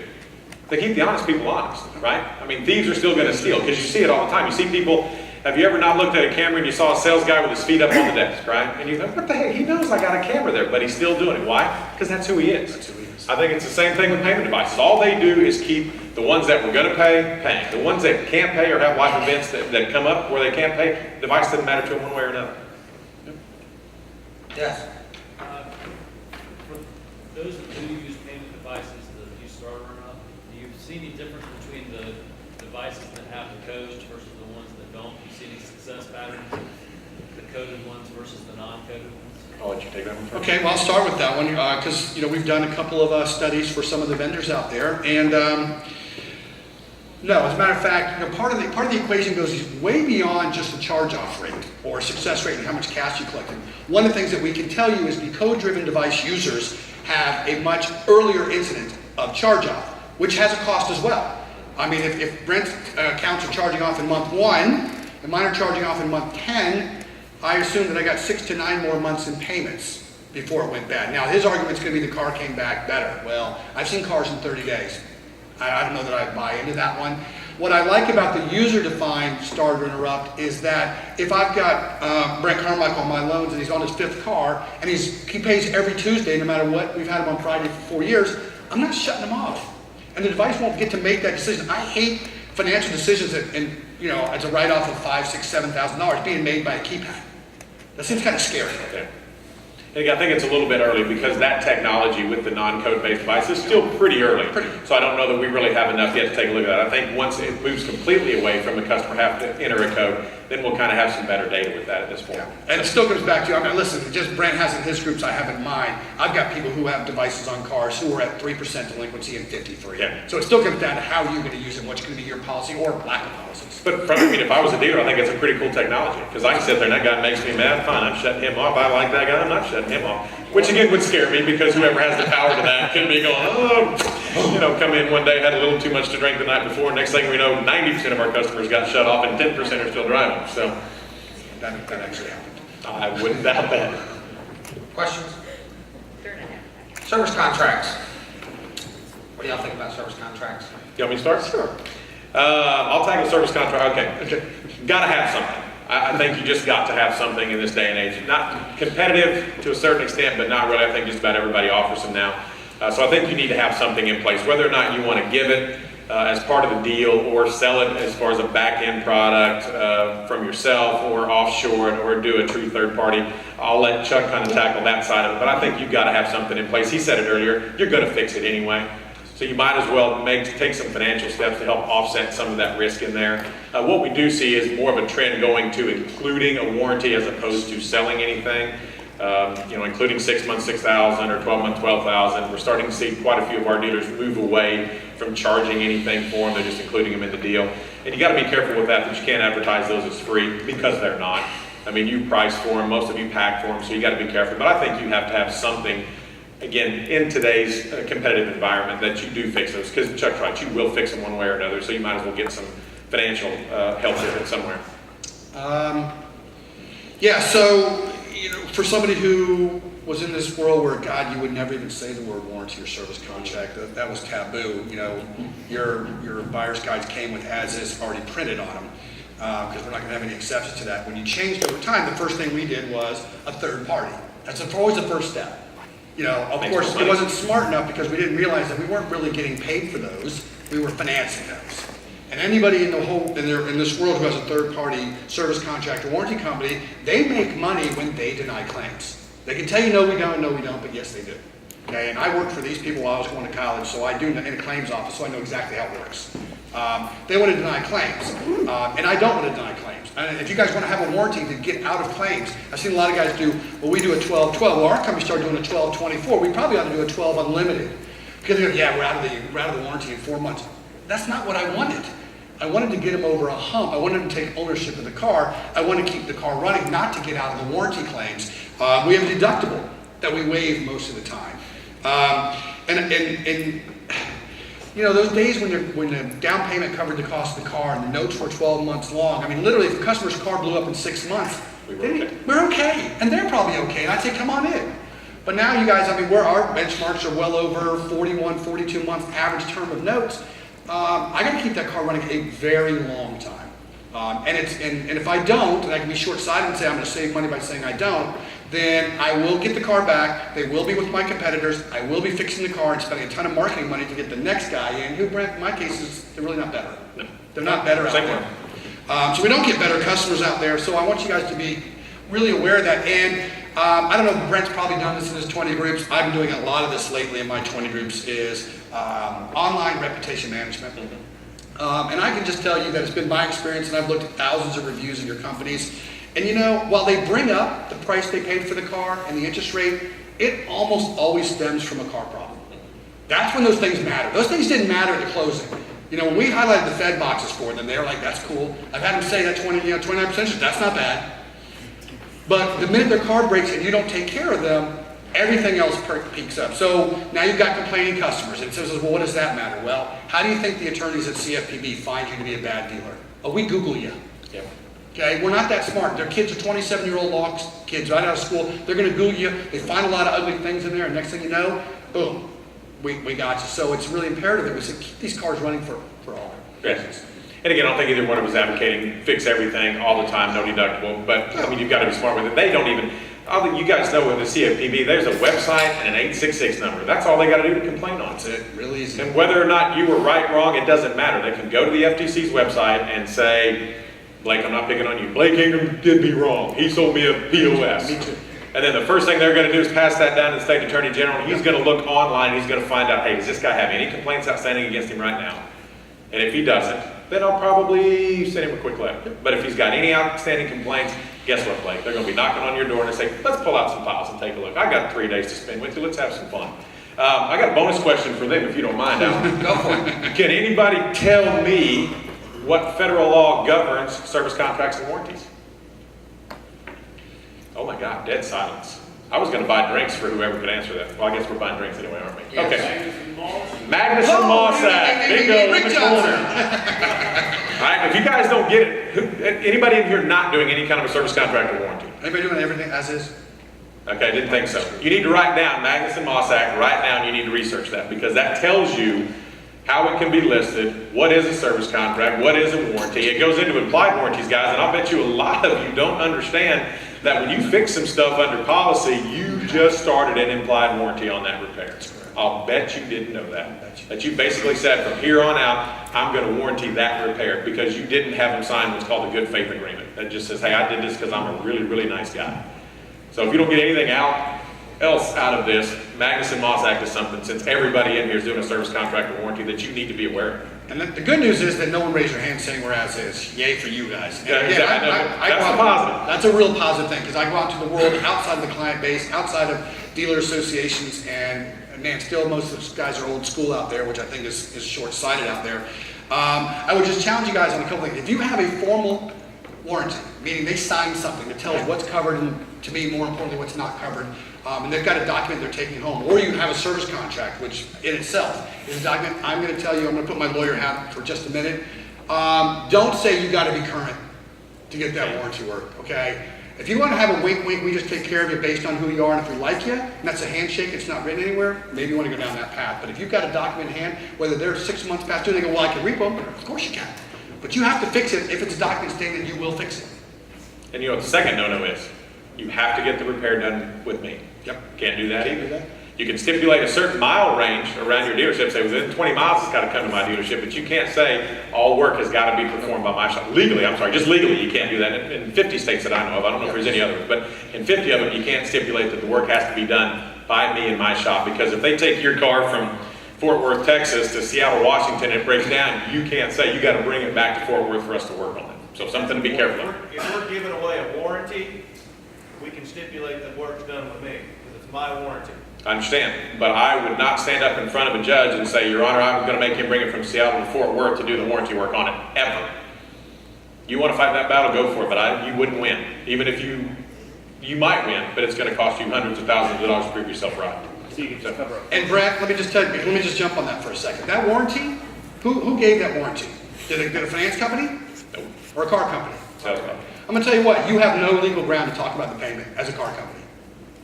They keep the honest people honest, right? I mean, thieves are still going to steal because you see it all the time. You see people, have you ever not looked at a camera and you saw a sales guy with his feet up on the desk, right? And you go, what the heck? He knows I got a camera there, but he's still doing it. Why? Because that's who he is. That's who he is. I think it's the same thing with payment devices. All they do is keep the ones that were going to pay, paying. The ones that can't pay or have life events that come up where they can't pay, the device doesn't matter to them one way or another. Yep. Yes. For those that do use payment devices that use starter or not, do you see any difference between the devices that have the codes versus the ones that don't? Do you see any success patterns, the coded ones versus the non-coded ones? I'll let you take that one first. Okay, well, I'll start with that one because we've done a couple of studies for some of the vendors out there, and no, as a matter of fact, part of the equation goes way beyond just the charge-off rate or success rate and how much cash you collected. One of the things that we can tell you is the code-driven device users have a much earlier incident of charge-off, which has a cost as well. I mean, if Brent's accounts are charging off in month 1, and mine are charging off in month 10, I assume that I got 6 to 9 more months in payments before it went bad. Now, his argument's gonna be the car came back better. Well, I've seen cars in 30 days. I don't know that I buy into that one. What I like about the user-defined start or interrupt is that if I've got Brent Carmichael on my loans and he's on his 5th car and he pays every Tuesday no matter what, we've had him on Friday for 4 years, I'm not shutting him off. And the device won't get to make that decision. I hate financial decisions as a write-off of $5,000, $6,000, $7,000 being made by a keypad. That seems kind of scary. Yeah. And I think it's a little bit early because that technology with the non-code based device is still pretty early. So I don't know that we really have enough yet to take a look at that. I think once it moves completely away from the customer having to enter a code, then we'll kind of have some better data with that at this point. Yeah. And it still comes back to, listen, just Brent has in his groups, I have in mine. I've got people who have devices on cars who are at 3% delinquency and 53. Yeah. So it still comes down to how you're going to use it, what's going to be your policy or lack of policies. But if I was a dealer, I think it's a pretty cool technology because I can sit there and that guy makes me mad. Fine, I'm shutting him off. I like that guy. I'm not shutting him off. Which again would scare me because whoever has the power to that could be going, come in one day, had a little too much to drink the night before. Next thing we know, 90% of our customers got shut off and 10% are still driving. So that actually happened. I wouldn't doubt that. Questions? Service contracts. What do y'all think about service contracts? You want me to start? Sure. I'll tackle service contract. Okay. Got to have something. I think you just got to have something in this day and age. Not competitive to a certain extent, but not really. I think just about everybody offers them now. So I think you need to have something in place, whether or not you want to give it as part of the deal or sell it as far as a back-end product from yourself or offshore it or do a true third party. I'll let Chuck kind of tackle that side of it, but I think you've got to have something in place. He said it earlier, you're going to fix it anyway. So you might as well take some financial steps to help offset some of that risk in there. What we do see is more of a trend going to including a warranty as opposed to selling anything. Including 6 months, $6,000 or 12 months, $12,000. We're starting to see quite a few of our dealers move away from charging anything for them. They're just including them in the deal. And you got to be careful with that you can't advertise those as free because they're not. You price for them, most of you pack for them, so you got to be careful. But I think you have to have something, again, in today's competitive environment that you do fix those. Because Chuck's right, you will fix them one way or another, so you might as well get some financial help with it somewhere. So for somebody who was in this world where, God, you would never even say the word warranty or service contract, that was taboo. Your buyer's guides came with as-is already printed on them because we're not going to have any exceptions to that. When you changed over time, the first thing we did was a third party. That's always the first step. Of course, it wasn't smart enough because we didn't realize that we weren't really getting paid for those. We were financing those. And anybody in this world who has a third-party service contract or warranty company, they make money when they deny claims. They can tell you, no, we don't, but yes, they do. Okay, and I worked for these people while I was going to college, so I do in a claims office, so I know exactly how it works. They want to deny claims, and I don't want to deny claims. And if you guys want to have a warranty to get out of claims, I've seen a lot of guys do, we do a 12-12. Well, our company started doing a 12-24. We probably ought to do a 12 unlimited. Because they're we're out of the warranty in 4 months. That's not what I wanted. I wanted to get them over a hump. I wanted them to take ownership of the car. I want to keep the car running, not to get out of the warranty claims. We have a deductible that we waive most of the time. Those days when the down payment covered the cost of the car and the notes were 12 months long. Literally, if a customer's car blew up in 6 months, we're okay. And they're probably okay. And I'd say, come on in. But now you guys, where our benchmarks are well over 41, 42 months average term of notes. I got to keep that car running a very long time. And if I don't, and I can be short-sighted and say I'm going to save money by saying I don't, then I will get the car back. They will be with my competitors. I will be fixing the car and spending a ton of marketing money to get the next guy in, who, Brent, in my case, they're really not better. No. They're not better out there. So we don't get better customers out there. So I want you guys to be really aware of that. And I don't know, Brent's probably done this in his 20 groups. I've been doing a lot of this lately in my 20 groups is online reputation management. And I can just tell you that it's been my experience, and I've looked at thousands of reviews of your companies. And while they bring up the price they paid for the car and the interest rate, it almost always stems from a car problem. That's when those things matter. Those things didn't matter at the closing. When we highlighted the Fed boxes for them, they were like, that's cool. I've had them say that 29% interest, that's not bad. But the minute their car breaks and you don't take care of them, everything else peaks up. So now you've got complaining customers. And it says, well, what does that matter? Well, how do you think the attorneys at CFPB find you to be a bad dealer? Oh, we Google you. Yep. Okay, we're not that smart. Their kids are 27-year-old law kids right out of school. They're going to Google you. They find a lot of ugly things in there, and next thing you know, boom, we got you. So it's really imperative that we say keep these cars running for all. Yes. And again, I don't think either one of us is advocating fix everything all the time, no deductible. But I mean, you've got to be smart with it. They don't even. I think you guys know with the CFPB, there's a website and an 866 number. That's all they got to do to complain on. That's it. Really easy. And whether or not you were right, wrong, it doesn't matter. They can go to the FTC's website and say, Blake, I'm not picking on you. Blake Ingram did me wrong. He sold me a POS. Me too. And then the first thing they're going to do is pass that down to the state attorney general. He's going to look online. He's going to find out, hey, does this guy have any complaints outstanding against him right now? And if he doesn't, then I'll probably send him a quick letter. But if he's got any outstanding complaints, guess what, Blake? They're going to be knocking on your door and say, let's pull out some files and take a look. I got 3 days to spend with you. Let's have some fun. I got a bonus question for them, if you don't mind, Alan. Go for it. Can anybody tell me what federal law governs service contracts and warranties? Oh my God, dead silence. I was going to buy drinks for whoever could answer that. Well, I guess we're buying drinks anyway, aren't we? Yes. Okay. Magnus and Moss Act. Bingo in the corner. All right, if you guys don't get it, anybody in here not doing any kind of a service contract or warranty? Anybody doing everything as is? Okay, didn't think so. You need to write down Magnus and Moss Act right now, and you need to research that because that tells you how it can be listed, what is a service contract, what is a warranty. It goes into implied warranties, guys, and I'll bet you a lot of you don't understand that when you fix some stuff under policy, you just started an implied warranty on that repair. I'll bet you didn't know that. That you basically said from here on out, I'm going to warranty that repair because you didn't have them sign what's called a good faith agreement. That just says, hey, I did this because I'm a really, really nice guy. So if you don't get anything else out of this, Magnus and Moss Act is something, since everybody in here is doing a service contract or warranty, that you need to be aware of. And the good news is that no one raised their hand saying we're as is. Yay for you guys. Yeah, exactly. That's a positive. That's a real positive thing because I go out to the world outside of the client base, outside of dealer associations, and man, still most of those guys are old school out there, which I think is short-sighted out there. I would just challenge you guys on a couple things. If you have a formal warranty, meaning they sign something that tells what's covered and, to me, more importantly, what's not covered, and they've got a document they're taking home, or you have a service contract, which in itself is a document. I'm going to tell you, I'm going to put my lawyer hat for just a minute. Don't say you got to be current to get that warranty work, okay? If you want to have a wink, wink, we just take care of you based on who you are, and if we like you, and that's a handshake, it's not written anywhere, maybe you want to go down that path. But if you've got a document in hand, whether they're 6 months past due, they go, well, I can repo, of course you can. But you have to fix it. If it's a document stating that you will fix it. And you know what the second no-no is? You have to get the repair done with me. Yep. Can't do that Can't either. do that. You can stipulate a certain mile range around your dealership, say within 20 miles it's got to come to my dealership, but you can't say all work has got to be performed by my shop. Legally, I'm sorry, just legally you can't do that. In 50 states that I know of, I don't know if there's any others, but in 50 of them you can't stipulate that the work has to be done by me in my shop, because if they take your car from Fort Worth, Texas to Seattle, Washington, and it breaks down, you can't say you got to bring it back to Fort Worth for us to work on it. So something to be careful of. If we're giving away a warranty, we can stipulate that work's done with me, because it's my warranty. I understand, but I would not stand up in front of a judge and say, Your Honor, I'm going to make him bring it from Seattle to Fort Worth to do the warranty work on it, ever. You want to fight that battle, go for it, but you wouldn't win. Even if you might win, but it's going to cost you hundreds of thousands of dollars to prove yourself right. So you can just cover up. And Brent, let me just jump on that for a second. That warranty, who gave that warranty? Did a finance company? Nope. Or a car company? Sales company. I'm going to tell you what, you have no legal ground to talk about the payment as a car company.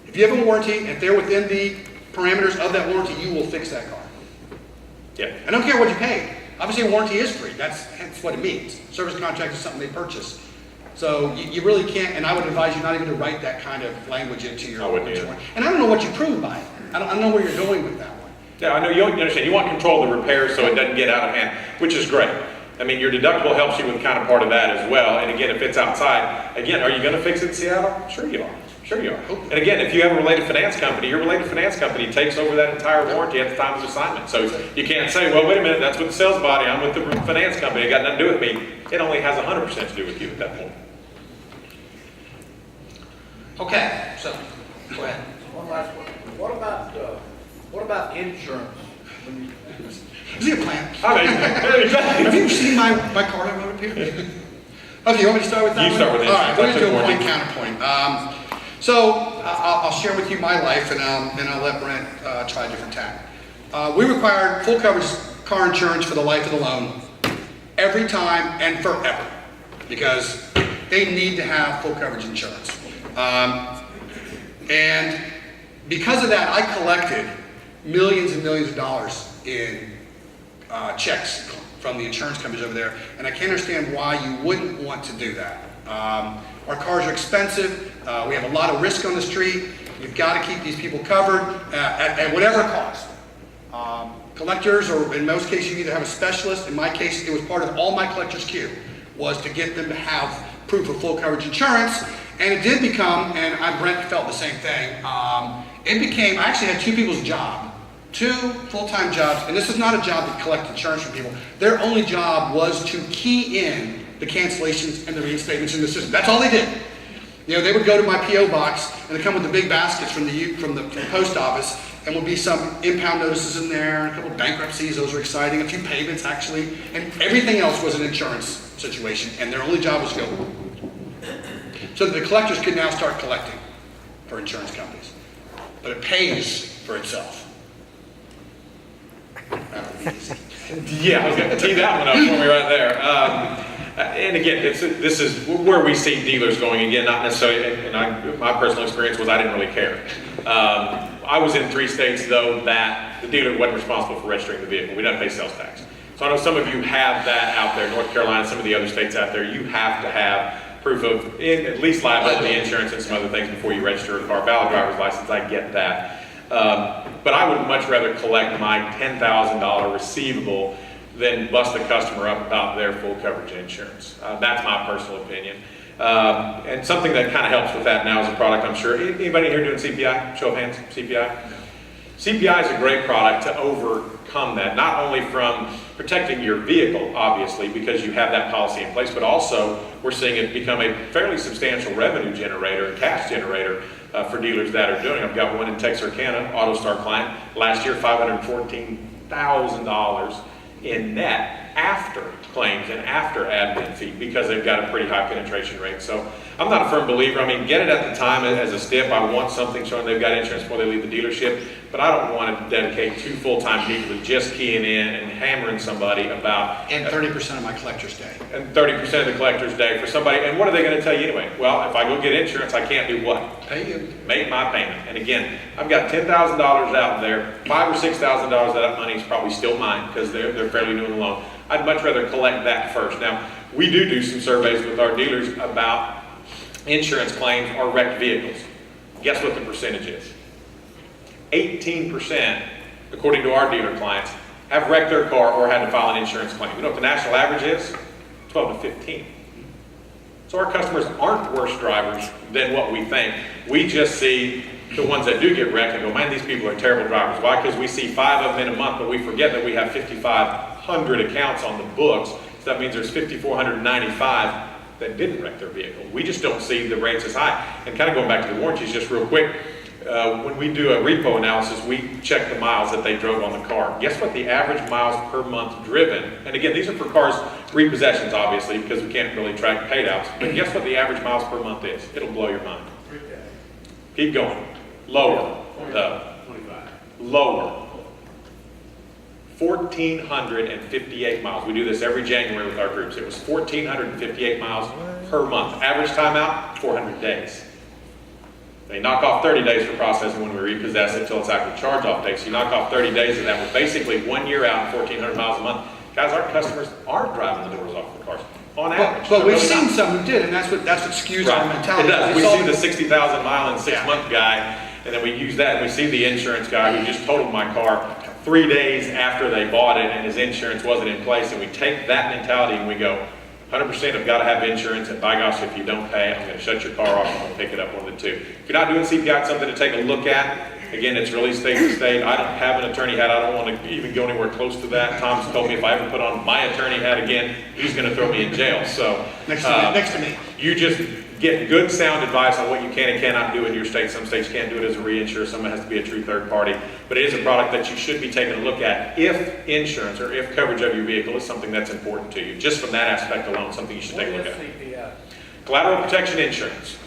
If you have a warranty, and if they're within the parameters of that warranty, you will fix that car. Yeah. I don't care what you pay. Obviously, a warranty is free. That's what it means. Service contract is something they purchase. So you really can't, and I would advise you not even to write that kind of language into your warranty. And I don't know what you prove by it. I don't know where you're going with that one. Yeah, I know you understand. You want control of the repair so it doesn't get out of hand, which is great. I mean, your deductible helps you with kind of part of that as well. And again, if it's outside, again, are you going to fix it in Seattle? Sure you are. Sure you are. And again, if you have a related finance company, your related finance company takes over that entire warranty at the time of assignment. So you can't say, well, wait a minute, that's with the sales body, I'm with the finance company, it got nothing to do with me. It only has 100% to do with you at that point. Okay, so, go ahead. One last one. What about insurance? Is he a plant? Exactly. Have you seen my card I wrote up here? Okay, you want me to start with that You one? start with it. All right, let me do a That's point counterpoint. So I'll share with you my life, and I'll let Brent try a different tack. We required full coverage car insurance for the life of the loan every time and forever, because they need to have full coverage insurance. And because of that, I collected millions and millions of dollars in checks from the insurance companies over there, and I can't understand why you wouldn't want to do that. Our cars are expensive. We have a lot of risk on the street. You've got to keep these people covered at whatever cost. Collectors, or in most cases, you either have a specialist. In my case, it was part of all my collector's queue, was to get them to have proof of full coverage insurance. And it did become, and Brent felt the same thing, it became, I actually had two people's job, two full-time jobs, and this is not a job that collect insurance from people. Their only job was to key in the cancellations and the reinstatements in the system. That's all they did. You know, they would go to my P.O. box, and they come with the big baskets from the post office, and would be some impound notices in there, and a couple of bankruptcies, those were exciting, a few payments actually, and everything else was an insurance situation, and their only job was to go. So that the collectors could now start collecting for insurance companies. But it pays for itself. That would be easy. Yeah, I was going to tee that one up for me right there. And again, this is where we see dealers going. Again, not necessarily, my personal experience was I didn't really care. I was in 3 states, though, that the dealer wasn't responsible for registering the vehicle. We don't pay sales tax. So I know some of you have that out there. North Carolina, some of the other states out there, you have to have proof of at least liability insurance and some other things before you register a car. Valid driver's license, I get that. But I would much rather collect my $10,000 receivable than bust the customer up about their full coverage insurance. That's my personal opinion. And something that kind of helps with that now is a product, I'm sure. Anybody here doing CPI? Show of hands, CPI? CPI is a great product to overcome that, not only from protecting your vehicle, obviously, because you have that policy in place, but also we're seeing it become a fairly substantial revenue generator, a cash generator for dealers that are doing it. I've got one in Texarkana, AutoStar client, last year $514,000 in net after claims and after admin fee, because they've got a pretty high penetration rate. So I'm not a firm believer. I mean, get it at the time as a stip. I want something showing they've got insurance before they leave the dealership, but I don't want to dedicate 2 full-time people to just keying in and hammering somebody about. And 30% of my collector's day. And 30% of the collector's day for somebody. And what are they going to tell you anyway? Well, if I go get insurance, I can't do what? Pay you. Make my payment. And again, I've got $10,000 out there. $5,000 or $6,000 of that money is probably still mine because they're fairly new in the loan. I'd much rather collect that first. Now, we do some surveys with our dealers about insurance claims or wrecked vehicles. Guess what the percentage is? 18%, according to our dealer clients, have wrecked their car or had to file an insurance claim. You know what the national average is? 12 to 15. So our customers aren't worse drivers than what we think. We just see the ones that do get wrecked and go, man, these people are terrible drivers. Why? Because we see 5 of them in a month, but we forget that we have 5,500 accounts on the books. So that means there's 5,495 that didn't wreck their vehicle. We just don't see the rates as high. And kind of going back to the warranties just real quick, when we do a repo analysis, we check the miles that they drove on the car. Guess what the average miles per month driven, and again, these are for cars, repossessions obviously, because we can't really track paid outs, but guess what the average miles per month is? It'll blow your mind. Keep going. Lower, though. 25. Lower. 1,458 miles. We do this every January with our groups. It was 1,458 miles per month. Average timeout, 400 days. They knock off 30 days for processing when we repossess it until it's actually charge-off day. So you knock off 30 days of that. We're basically 1 year out, 1,400 miles a month. Guys, our customers aren't driving the doors off the cars on average. But we've seen some who did, and that's what skews our mentality. It does. We see the 60,000 mile and 6 month guy, and then we use that, and we see the insurance guy who just totaled my car 3 days after they bought it and his insurance wasn't in place, and we take that mentality and we go, 100% have got to have insurance, and by gosh, if you don't pay, I'm going to shut your car off and I'm going to pick it up, one of the two. If you're not doing CPI, it's something to take a look at. Again, it's really state to state. I don't have an attorney hat. I don't want to even go anywhere close to that. Tom's told me if I ever put on my attorney hat again, he's going to throw me in jail. So next to me. You just get good, sound advice on what you can and cannot do in your state. Some states can't do it as a reinsurer. Some has to be a true third party. But it is a product that you should be taking a look at if insurance or if coverage of your vehicle is something that's important to you. Just from that aspect alone, something you should take a look at. Collateral protection insurance.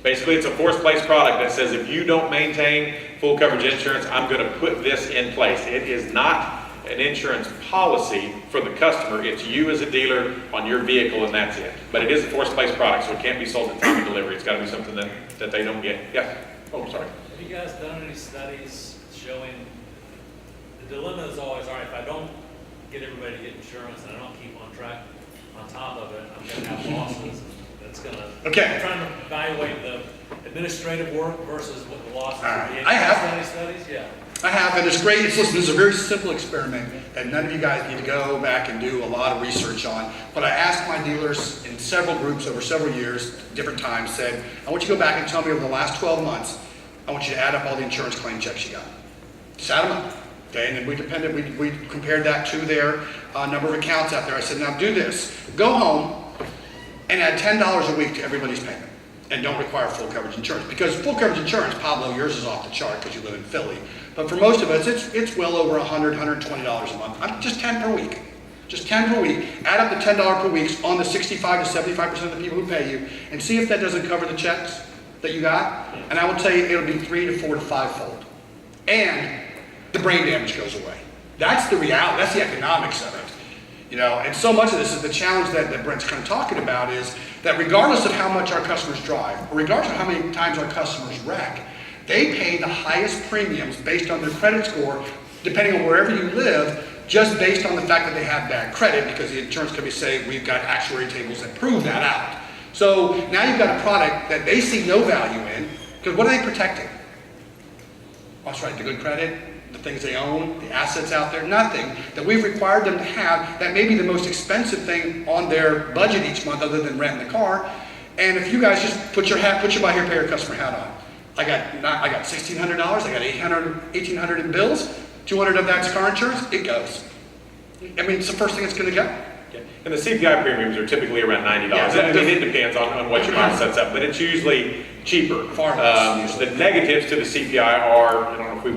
Basically, it's a forced place product that says if you don't maintain full coverage insurance, I'm going to put this in place. It is not an insurance policy for the customer. It's you as a dealer on your vehicle, and that's it. But it is a force-based product, so it can't be sold at time of delivery. It's got to be something that they don't get. Yeah. Oh, sorry. Have you guys done any studies showing, the dilemma is always, all right, if I don't get everybody to get insurance and I don't keep on track, on top of it, I'm gonna have losses. That's gonna, Okay. I'm trying to evaluate the administrative work versus what the losses All would right. be. I have. Have you done any studies? Yeah. I have, and it's great. Listen, this is a very simple experiment that none of you guys need to go back and do a lot of research on. But I asked my dealers in several groups over several years, different times, said, I want you to go back and tell me over the last 12 months, I want you to add up all the insurance claim checks you got. Just add them up. Okay, and then we compared that to their number of accounts out there. I said, now do this. Go home and add $10 a week to everybody's payment. And don't require full coverage insurance. Because full coverage insurance, Pablo, yours is off the chart because you live in Philly. But for most of us, it's well over $100, $120 a month. I'm just 10 per week. Just 10 per week. Add up the $10 per week on the 65 to 75% of the people who pay you, and see if that doesn't cover the checks that you got. And I will tell you, it'll be 3 to 4 to 5-fold. And the brain damage goes away. That's the reality. That's the economics of it. You know, and so much of this is the challenge that Brent's kind of talking about is that regardless of how much our customers drive, or regardless of how many times our customers wreck, they pay the highest premiums based on their credit score, depending on wherever you live, just based on the fact that they have bad credit, because the insurance companies say we've got actuary tables that prove that out. So now you've got a product that they see no value in, because what are they protecting? That's right, the good credit, the things they own, the assets out there, nothing that we've required them to have that may be the most expensive thing on their budget each month other than renting the car. And if you guys just put your buy here, pay your customer hat on. I got $1,600, I got $1,800 in bills, 200 of that's car insurance, it goes. I mean, it's the first thing it's gonna go. And the CPI premiums are typically around $90. Yeah, I mean, it depends on what your mind sets up, but it's usually cheaper. Far less, The negatives to the CPI are, I don't know if we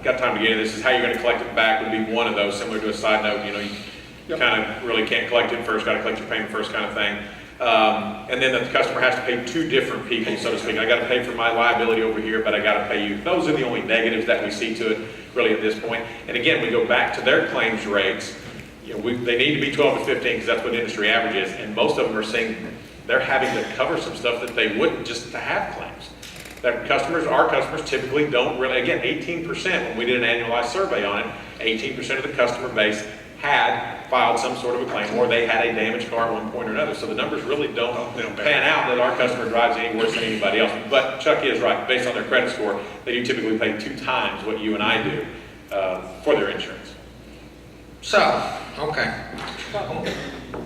got time to get into this, is how you're going to collect it back would be one of those, similar to a side note, you kind of really can't collect it first, got to collect your payment first kind of thing. And then the customer has to pay two different people, so to speak. I got to pay for my liability over here, but I got to pay you. Those are the only negatives that we see to it really at this point. And again, we go back to their claims rates. They need to be 12 to 15 because that's what the industry average is, and most of them are saying they're having to cover some stuff that they wouldn't just to have claims. Our customers typically don't really, again, 18%, when we did an annualized survey on it, 18% of the customer base had filed some sort of a claim, or they had a damaged car at one point or another. So the numbers really don't pan out that our customer drives any worse than anybody else. But Chuck is right, based on their credit score, they do typically pay 2 times what you and I do for their insurance. So, okay.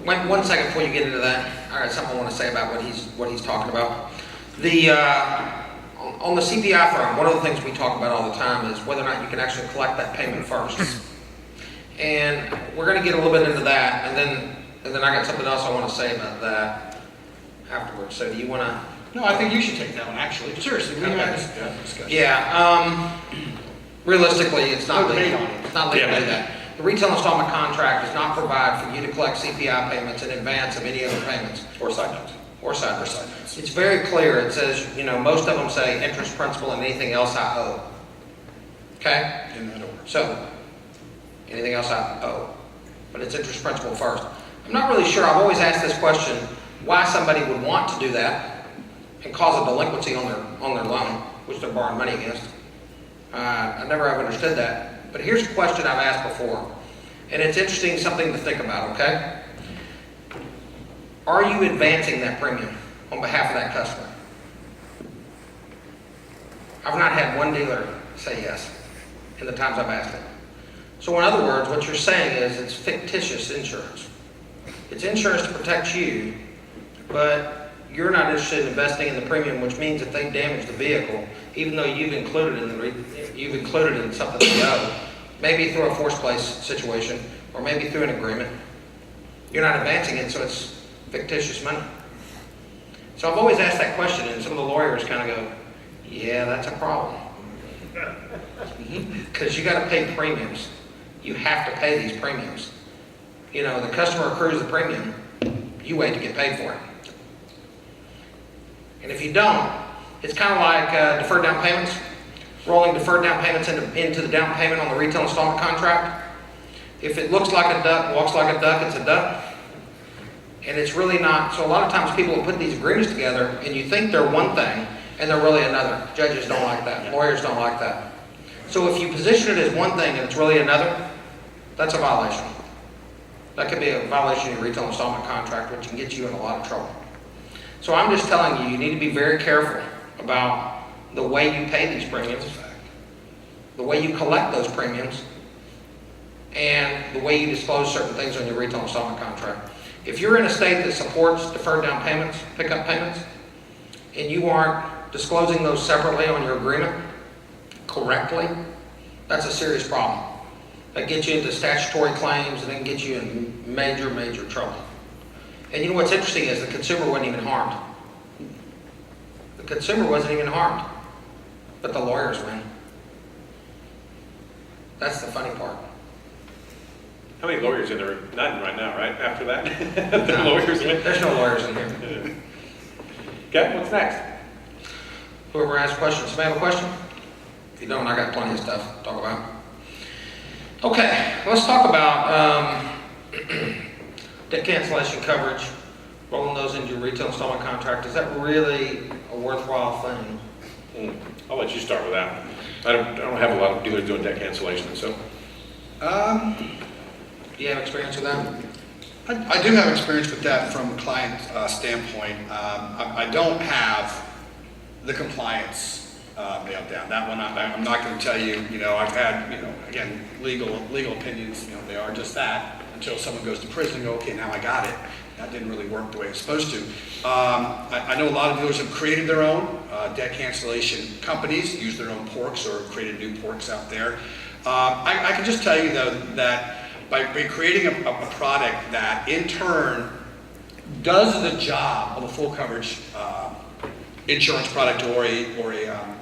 One second before you get into that. All right, something I want to say about what he's talking about. On the CPI front, one of the things we talk about all the time is whether or not you can actually collect that payment first. And we're going to get a little bit into that, and then I got something else I want to say about that afterwards. So do you want to? No, I think you should take that one, actually. Seriously, we had this discussion. Yeah. Realistically, it's not legal. on it. It's not legal to do that. The retail installment contract does not provide for you to collect CPI payments in advance of any other payments. Or side notes. Or side notes. It's very clear. It says, most of them say interest, principal, and anything else I owe. Okay? In that order. So, anything else I owe. But it's interest, principal first. I'm not really sure. I've always asked this question, why somebody would want to do that and cause a delinquency on their loan, which they're borrowing money against. I never have understood that. But here's a question I've asked before, and it's interesting, something to think about, okay? Are you advancing that premium on behalf of that customer? I've not had one dealer say yes in the times I've asked it. So in other words, what you're saying is it's fictitious insurance. It's insurance to protect you, but you're not interested in investing in the premium, which means if they damage the vehicle, even though you've included in something they owe, maybe through a forced place situation, or maybe through an agreement, you're not advancing it, so it's fictitious money. So I've always asked that question, and some of the lawyers kind of go, yeah, that's a problem. Because you got to pay premiums. You have to pay these premiums. The customer accrues the premium, you wait to get paid for it. And if you don't, it's kind of like deferred down payments, rolling deferred down payments into the down payment on the retail installment contract. If it looks like a duck, walks like a duck, it's a duck. And it's really not. So a lot of times people will put these agreements together and you think they're one thing and they're really another. Judges don't like that. Lawyers don't like that. So if you position it as one thing and it's really another, that's a violation. That could be a violation of your retail installment contract, which can get you in a lot of trouble. So I'm just telling you, you need to be very careful about the way you pay these premiums, the way you collect those premiums, and the way you disclose certain things on your retail installment contract. If you're in a state that supports deferred down payments, pickup payments, and you aren't disclosing those separately on your agreement correctly, that's a serious problem. That gets you into statutory claims and then gets you in major, major trouble. And you know what's interesting is the consumer wasn't even harmed. The consumer wasn't even harmed, but the lawyers win. That's the funny part. How many lawyers in there? None right now, right? After that? The lawyers win? There's no lawyers in here. Okay, what's next? Whoever asks questions. Somebody have a question? If you don't, I got plenty of stuff to talk about. Okay, let's talk about debt cancellation coverage, rolling those into your retail installment contract. Is that really a worthwhile thing? I'll let you start with that. I don't have a lot of dealers doing debt cancellation, so. Do you have experience with that? I do have experience with that from a client standpoint. I don't have the compliance nailed down. That one, I'm not going to tell you. I've had, again, legal opinions. They are just that until someone goes to prison and go, okay, now I got it. That didn't really work the way it's supposed to. I know a lot of dealers have created their own debt cancellation companies, used their own porks or created new porks out there. I can just tell you though that by creating a product that in turn does the job of a full coverage insurance product or a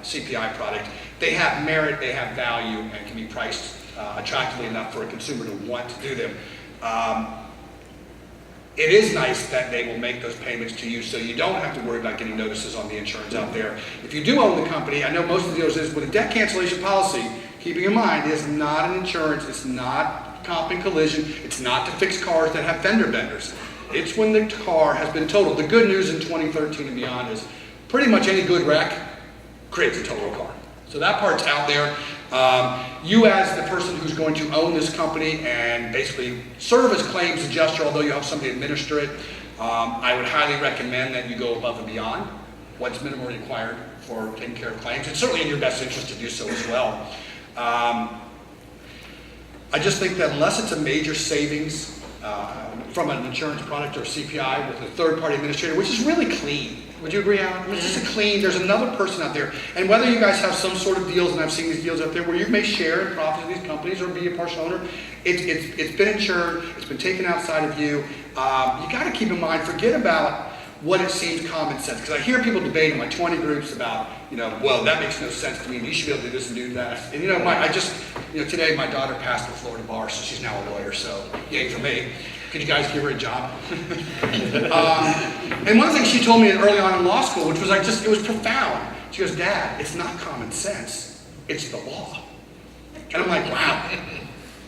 CPI product, they have merit, they have value, and can be priced attractively enough for a consumer to want to do them. It is nice that they will make those payments to you so you don't have to worry about getting notices on the insurance out there. If you do own the company, I know most of the dealers is with a debt cancellation policy, keeping in mind, it's not an insurance, it's not comp and collision, it's not to fix cars that have fender benders. It's when the car has been totaled. The good news in 2013 and beyond is pretty much any good wreck creates a total car. So that part's out there. You as the person who's going to own this company and basically serve as claims adjuster, although you have somebody administer it, I would highly recommend that you go above and beyond what's minimally required for taking care of claims. It's certainly in your best interest to do so as well. I just think that unless it's a major savings from an insurance product or CPI with a third-party administrator, which is really clean. Would you agree, Alan? It's just a clean, there's another person out there. And whether you guys have some sort of deals, and I've seen these deals out there, where you may share in profits of these companies or be a partial owner, it's been insured, it's been taken outside of you. You got to keep in mind, forget about what it seems common sense. Because I hear people debate in my 20 groups about, well, that makes no sense to me. You should be able to do this and do that. And today my daughter passed the Florida bar, so she's now a lawyer. So yay for me. Could you guys give her a job? And one of the things she told me early on in law school, which was it was profound. She goes, Dad, it's not common sense. It's the law. And I'm like, wow,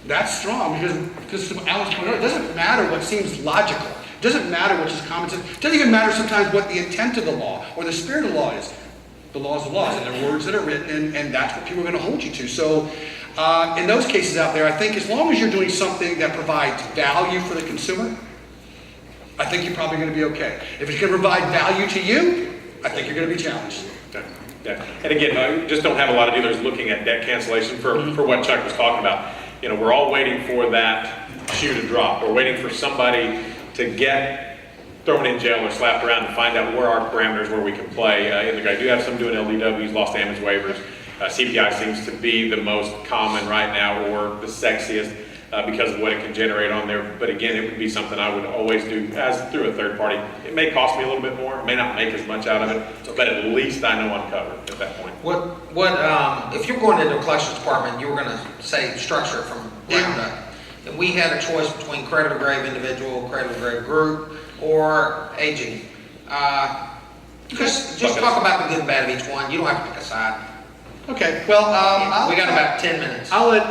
that's strong because to Alan's point earlier, it doesn't matter what seems logical. It doesn't matter which is common sense. It doesn't even matter sometimes what the intent of the law or the spirit of the law is. The laws are laws, and they're words that are written, and that's what people are going to hold you to. So in those cases out there, I think as long as you're doing something that provides value for the consumer, I think you're probably going to be okay. If it's going to provide value to you, I think you're going to be challenged. Yeah. And again, I just don't have a lot of dealers looking at debt cancellation for what Chuck was talking about. We're all waiting for that shoe to drop. We're waiting for somebody to get thrown in jail or slapped around to find out where our parameters, where we can play. I do have some doing LDWs, loss damage waivers. CPI seems to be the most common right now, or the sexiest because of what it can generate on there. But again, it would be something I would always do as through a third party. It may cost me a little bit more, it may not make as much out of it, but at least I know I'm covered at that point. If you're going into a collections department, you were going to say structure from ground up. And we had a choice between cradle to grave individual, cradle to grave group, or aging. Just talk about the good and bad of each one. You don't have to pick a side. Okay, well, We got about 10 minutes. I'll let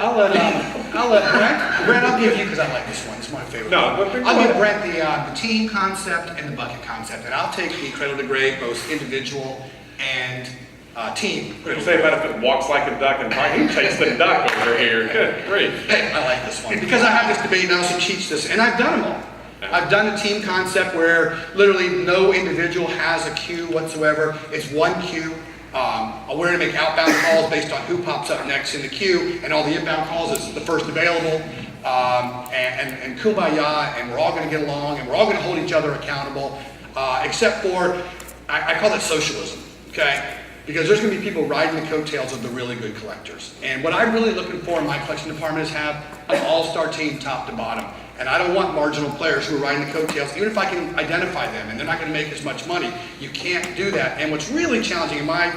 Brent, I'll give you, because I like this one, it's my favorite. No, one. but- I'll give Brent the team concept and the bucket concept, and I'll take the cradle to grave, both individual and team. What do you say about if it walks like a duck and he takes the duck over here? Good grief. Hey, I like this one, because I have this debate and I also teach this, and I've done them all. I've done a team concept where literally no individual has a queue whatsoever. It's one queue. We're going to make outbound calls based on who pops up next in the queue, and all the inbound calls is the first available, and kumbaya, and we're all going to get along, and we're all going to hold each other accountable, except for, I call it socialism, okay? Because there's going to be people riding the coattails of the really good collectors. And what I'm really looking for in my collection department is have an all-star team top to bottom. And I don't want marginal players who are riding the coattails, even if I can identify them and they're not going to make as much money. You can't do that. And what's really challenging in my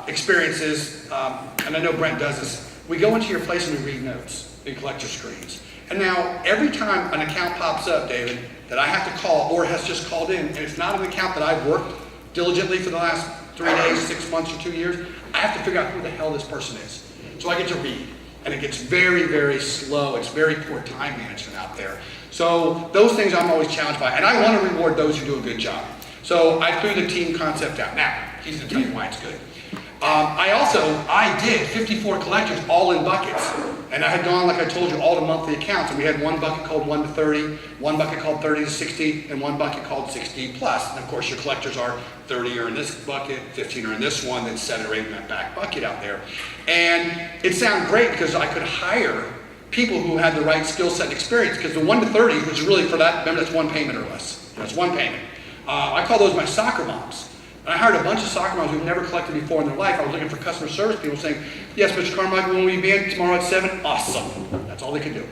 experience is, and I know Brent does this, we go into your place and we read notes in collector screens. And now every time an account pops up, David, that I have to call or has just called in, and it's not an account that I've worked diligently for the last 3 days, 6 months, or 2 years, I have to figure out who the hell this person is. So I get to read. And it gets very, very slow. It's very poor time management out there. So those things I'm always challenged by. And I want to reward those who do a good job. So I threw the team concept out. Now, he's going to tell you why it's good. I did 54 collectors all in buckets. And I had gone, like I told you, all to monthly accounts. And we had one bucket called 1 to 30, one bucket called 30 to 60, and one bucket called 60 plus. And of course, your collectors are 30 are in this bucket, 15 are in this one, then 7 or 8 in that back bucket out there. And it sounded great because I could hire people who had the right skill set and experience, because the 1 to 30 was really for that, remember that's one payment or less. That's one payment. I call those my soccer moms. And I hired a bunch of soccer moms who've never collected before in their life. I was looking for customer service people saying, yes, Mr. Carmichael, when will you be in tomorrow at 7? Awesome. That's all they could do.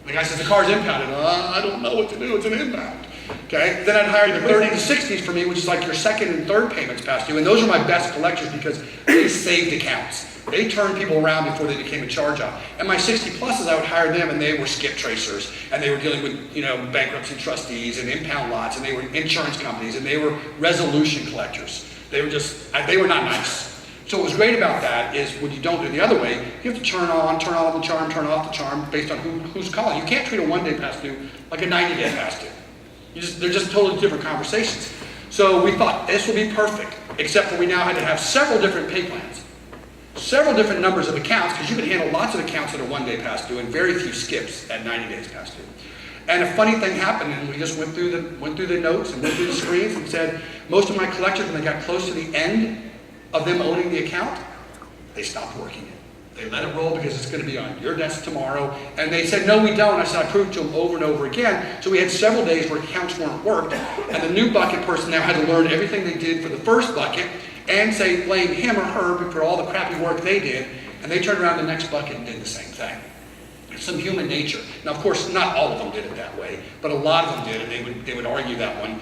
The guy says, the car's impounded. I don't know what to do. It's an impound. Okay. Then I'd hire the 30 to 60s for me, which is like your second and third payments past due. And those are my best collectors because they saved accounts. They turned people around before they became a charge-off. And my 60 pluses, I would hire them, and they were skip tracers, and they were dealing with, bankruptcy trustees and impound lots, and they were insurance companies, and they were resolution collectors. They were not nice. So what was great about that is when you don't do it the other way, you have to turn on the charm, turn off the charm based on who's calling. You can't treat a 1-day past due like a 90-day past due. They're just totally different conversations. So we thought this would be perfect, except for we now had to have several different pay plans. Several different numbers of accounts, because you can handle lots of accounts that are 1-day past due and very few skips at 90 days past due. And a funny thing happened, and we just went through the notes and went through the screens and said, most of my collectors, when they got close to the end of them owning the account, they stopped working it. They let it roll because it's going to be on your desk tomorrow. And they said, no, we don't. I said, I proved to them over and over again. So we had several days where accounts weren't worked, and the new bucket person now had to learn everything they did for the first bucket and say, blame him or her for all the crappy work they did, and they turned around the next bucket and did the same thing. It's some human nature. Now, of course, not all of them did it that way, but a lot of them did, and they would argue that one.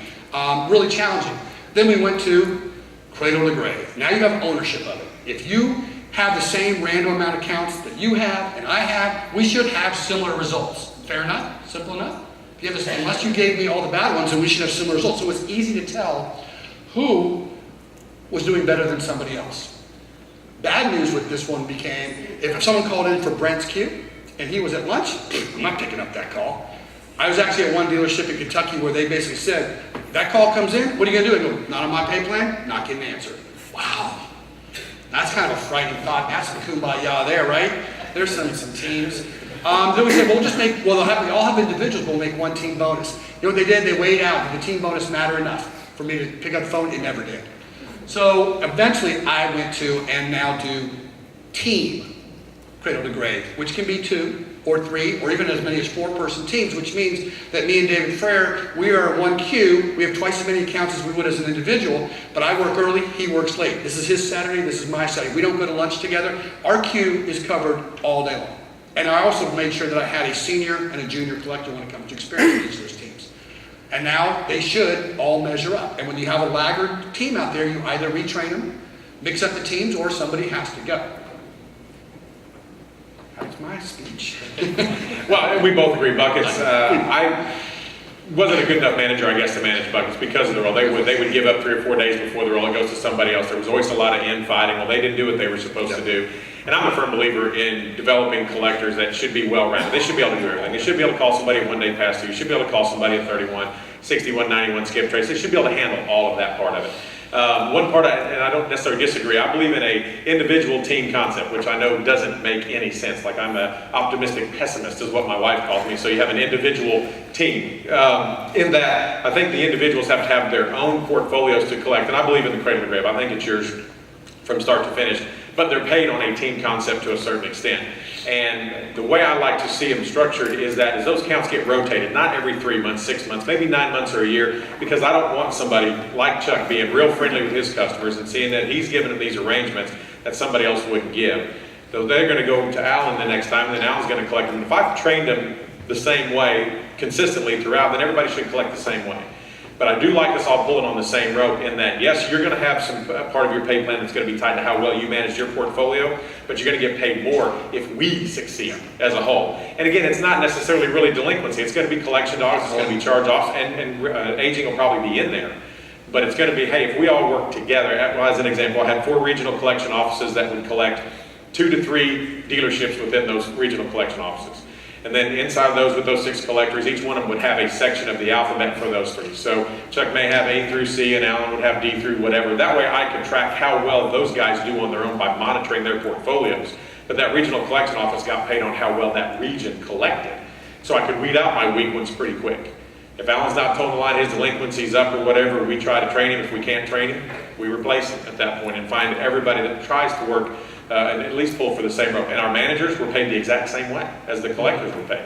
Really challenging. Then we went to cradle to grave. Now you have ownership of it. If you have the same random amount of counts that you have and I have, we should have similar results. Fair enough? Simple enough? If you have this, unless you gave me all the bad ones, then we should have similar results. So it's easy to tell who was doing better than somebody else. Bad news with this one became, if someone called in for Brent's queue and he was at lunch, I'm not picking up that call. I was actually at one dealership in Kentucky where they basically said, that call comes in, what are you going to do? I go, not on my pay plan, not getting answered. Wow. That's kind of a frightening thought. That's the kumbaya there, right? There's some teams. Then we said, we all have individuals, we'll make one team bonus. You know what they did? They weighed out. Did the team bonus matter enough for me to pick up the phone? It never did. So eventually I went to and now do team cradle to grave, which can be 2 or 3 or even as many as 4-person teams, which means that me and David Frere, we are one queue. We have twice as many accounts as we would as an individual, but I work early, he works late. This is his Saturday, this is my Saturday. We don't go to lunch together. Our queue is covered all day long. And I also made sure that I had a senior and a junior collector when it comes to experience in each of those teams. And now they should all measure up. And when you have a laggard team out there, you either retrain them, mix up the teams, or somebody has to go. That's my speech. Well, we both agree, buckets. wasn't a good enough manager, I guess, to manage buckets because of the role. They would give up 3 or 4 days before the role. It goes to somebody else. There was always a lot of infighting. Well, they didn't do what they were supposed to do. And I'm a firm believer in developing collectors that should be well-rounded. They should be able to do everything. They should be able to call somebody at 1 day past due. You should be able to call somebody at 31, 61, 91 skip trace. They should be able to handle all of that part of it. One part, and I don't necessarily disagree, I believe in a individual team concept, which I know doesn't make any sense. Like I'm an optimistic pessimist is what my wife calls me. So you have an individual team. In that, I think the individuals have to have their own portfolios to collect. And I believe in the cradle to grave. I think it's yours from start to finish. But they're paid on a team concept to a certain extent. And the way I like to see them structured is that as those accounts get rotated, not every 3 months, 6 months, maybe 9 months or a year, because I don't want somebody like Chuck being real friendly with his customers and seeing that he's giving them these arrangements that somebody else wouldn't give. So they're going to go to Alan the next time, and then Alan's going to collect them. If I've trained them the same way consistently throughout, then everybody should collect the same way. But I do like us all pulling on the same rope in that, yes, you're going to have some part of your pay plan that's going to be tied to how well you manage your portfolio, but you're going to get paid more if we succeed as a whole. And again, it's not necessarily really delinquency. It's going to be collection dollars, it's going to be charge-offs, and aging will probably be in there. But it's going to be, hey, if we all work together, well, as an example, I had 4 regional collection offices that would collect 2 to 3 dealerships within those regional collection offices. And then inside of those, with those 6 collectors, each one of them would have a section of the alphabet for those 3. So Chuck may have A through C and Alan would have D through whatever. That way I can track how well those guys do on their own by monitoring their portfolios. But that regional collection office got paid on how well that region collected. So I could weed out my weak ones pretty quick. If Alan's not told the line his delinquency's up or whatever, we try to train him. If we can't train him, we replace him at that point and find everybody that tries to work and at least pull for the same rope. And our managers were paid the exact same way as the collectors were paid.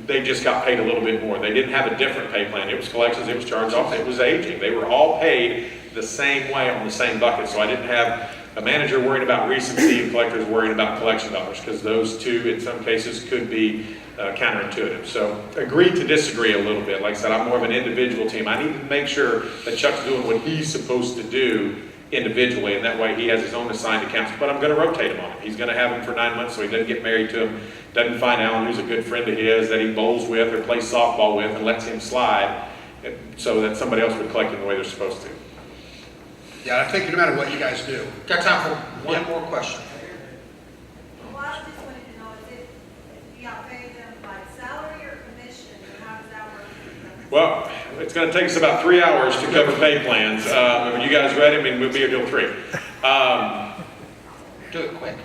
They just got paid a little bit more. They didn't have a different pay plan. It was collections, it was charge-offs, it was aging. They were all paid the same way on the same bucket. So I didn't have a manager worrying about recency and collectors worrying about collection dollars, because those two, in some cases, could be counterintuitive. So agree to disagree a little bit. Like I said, I'm more of an individual team. I need to make sure that Chuck's doing what he's supposed to do individually, and that way he has his own assigned accounts. But I'm going to rotate him on it. He's going to have him for 9 months so he doesn't get married to him, doesn't find Alan who's a good friend of his that he bowls with or plays softball with and lets him slide so that somebody else would collect him the way they're supposed to. Yeah, I think no matter what you guys do. Got time for one more question. Well, I just wanted to know, if you got paid them by salary or commission, or how does that work? Well, it's going to take us about 3 hours to cover pay plans. When you guys ready, I mean, we'll be here till 3. Do it quick.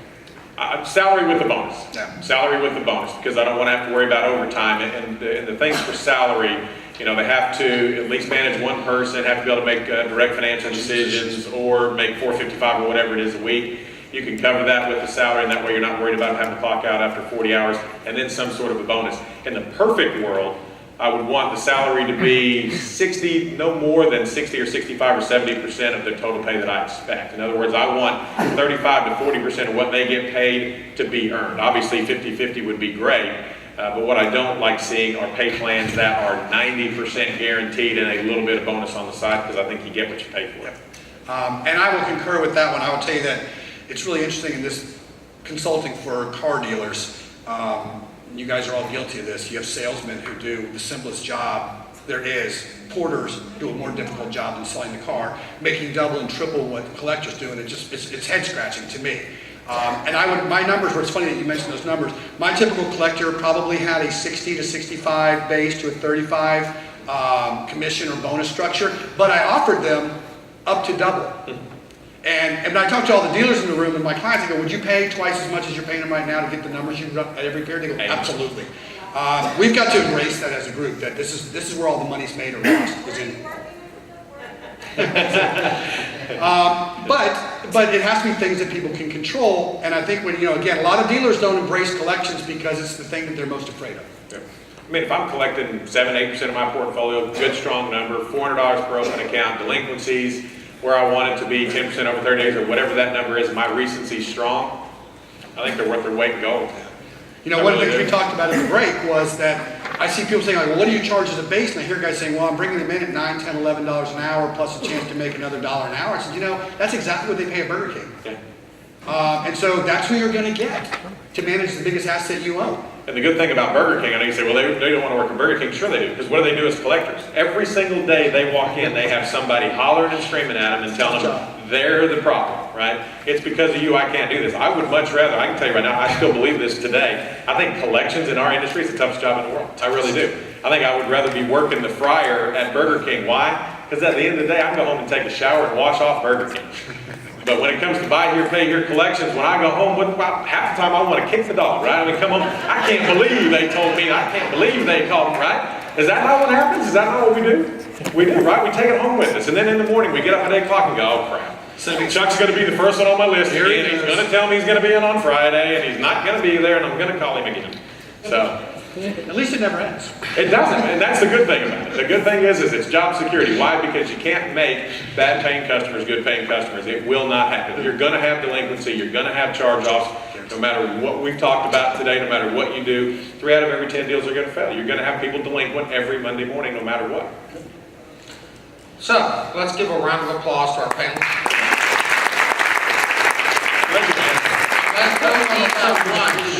Salary with the bonus. Yeah. Salary with the bonus, because I don't want to have to worry about overtime. And the things for salary, you know, they have to at least manage one person, have to be able to make direct financial decisions, or make $4.55 or whatever it is a week. You can cover that with the salary, and that way you're not worried about having to clock out after 40 hours, and then some sort of a bonus. In the perfect world, I would want the salary to be 60, no more than 60 or 65 or 70% of the total pay that I expect. In other words, I want 35 to 40% of what they get paid to be earned. Obviously, 50-50 would be great, but what I don't like seeing are pay plans that are 90% guaranteed and a little bit of bonus on the side, because I think you get what you pay for. And I will concur with that one. I will tell you that it's really interesting in this consulting for car dealers. You guys are all guilty of this. You have salesmen who do the simplest job there is. Porters do a more difficult job than selling the car, making double and triple what the collectors do, and it's head scratching to me. And my numbers were, it's funny that you mentioned those numbers. My typical collector probably had a 60 to 65 base to a 35 commission or bonus structure, but I offered them up to double. And I talk to all the dealers in the room and my clients, I go, would you pay twice as much as you're paying them right now to get the numbers you run at every pair? They go, absolutely. We've got to embrace that as a group, that this is where all the money's made or lost. But it has to be things that people can control. And I think when, again, a lot of dealers don't embrace collections because it's the thing that they're most afraid of. Yeah. I mean, if I'm collecting 7-8% of my portfolio, good strong number, $400 per open account, delinquencies where I want it to be 10% over 30 days or whatever that number is, my recency's strong, I think they're worth their weight in gold. One of the things we talked about in the break was that I see people saying, like, well, what do you charge as a base? And I hear guys saying, well, I'm bringing them in at $9, $10, $11 an hour plus a chance to make another $1 an hour. I said, that's exactly what they pay at Burger King. Yeah. And so that's who you're going to get to manage the biggest asset you own. And the good thing about Burger King, I know you say, well, they don't want to work at Burger King. Sure they do, because what do they do as collectors? Every single day they walk in, they have somebody hollering and screaming at them and telling them they're the problem, right? It's because of you I can't do this. I would much rather, I can tell you right now, I still believe this today. I think collections in our industry is the toughest job in the world. I really do. I think I would rather be working the fryer at Burger King. Why? Because at the end of the day, I can go home and take a shower and wash off Burger King. But when it comes to buy here, pay here collections, when I go home, half the time I want to kick the dog, right? I mean, come home, I can't believe they told me, I can't believe they called me, right? Is that not what happens? Is that not what we do? We do, right? We take it home with us. And then in the morning, we get up at 8 o'clock and go, oh crap. Chuck's going to be the first one on my list again. He's going to tell me he's going to be in on Friday, and he's not going to be there, and I'm going to call him again. So. At least it never ends. It doesn't, and that's the good thing about it. The good thing is it's job security. Why? Because you can't make bad paying customers good paying customers. It will not happen. You're going to have delinquency. You're going to have charge-offs. No matter what we've talked about today, no matter what you do, 3 out of every 10 deals are going to fail. You're going to have people delinquent every Monday morning, no matter what. So, let's give a round of applause to our panel. Let's go on lunch.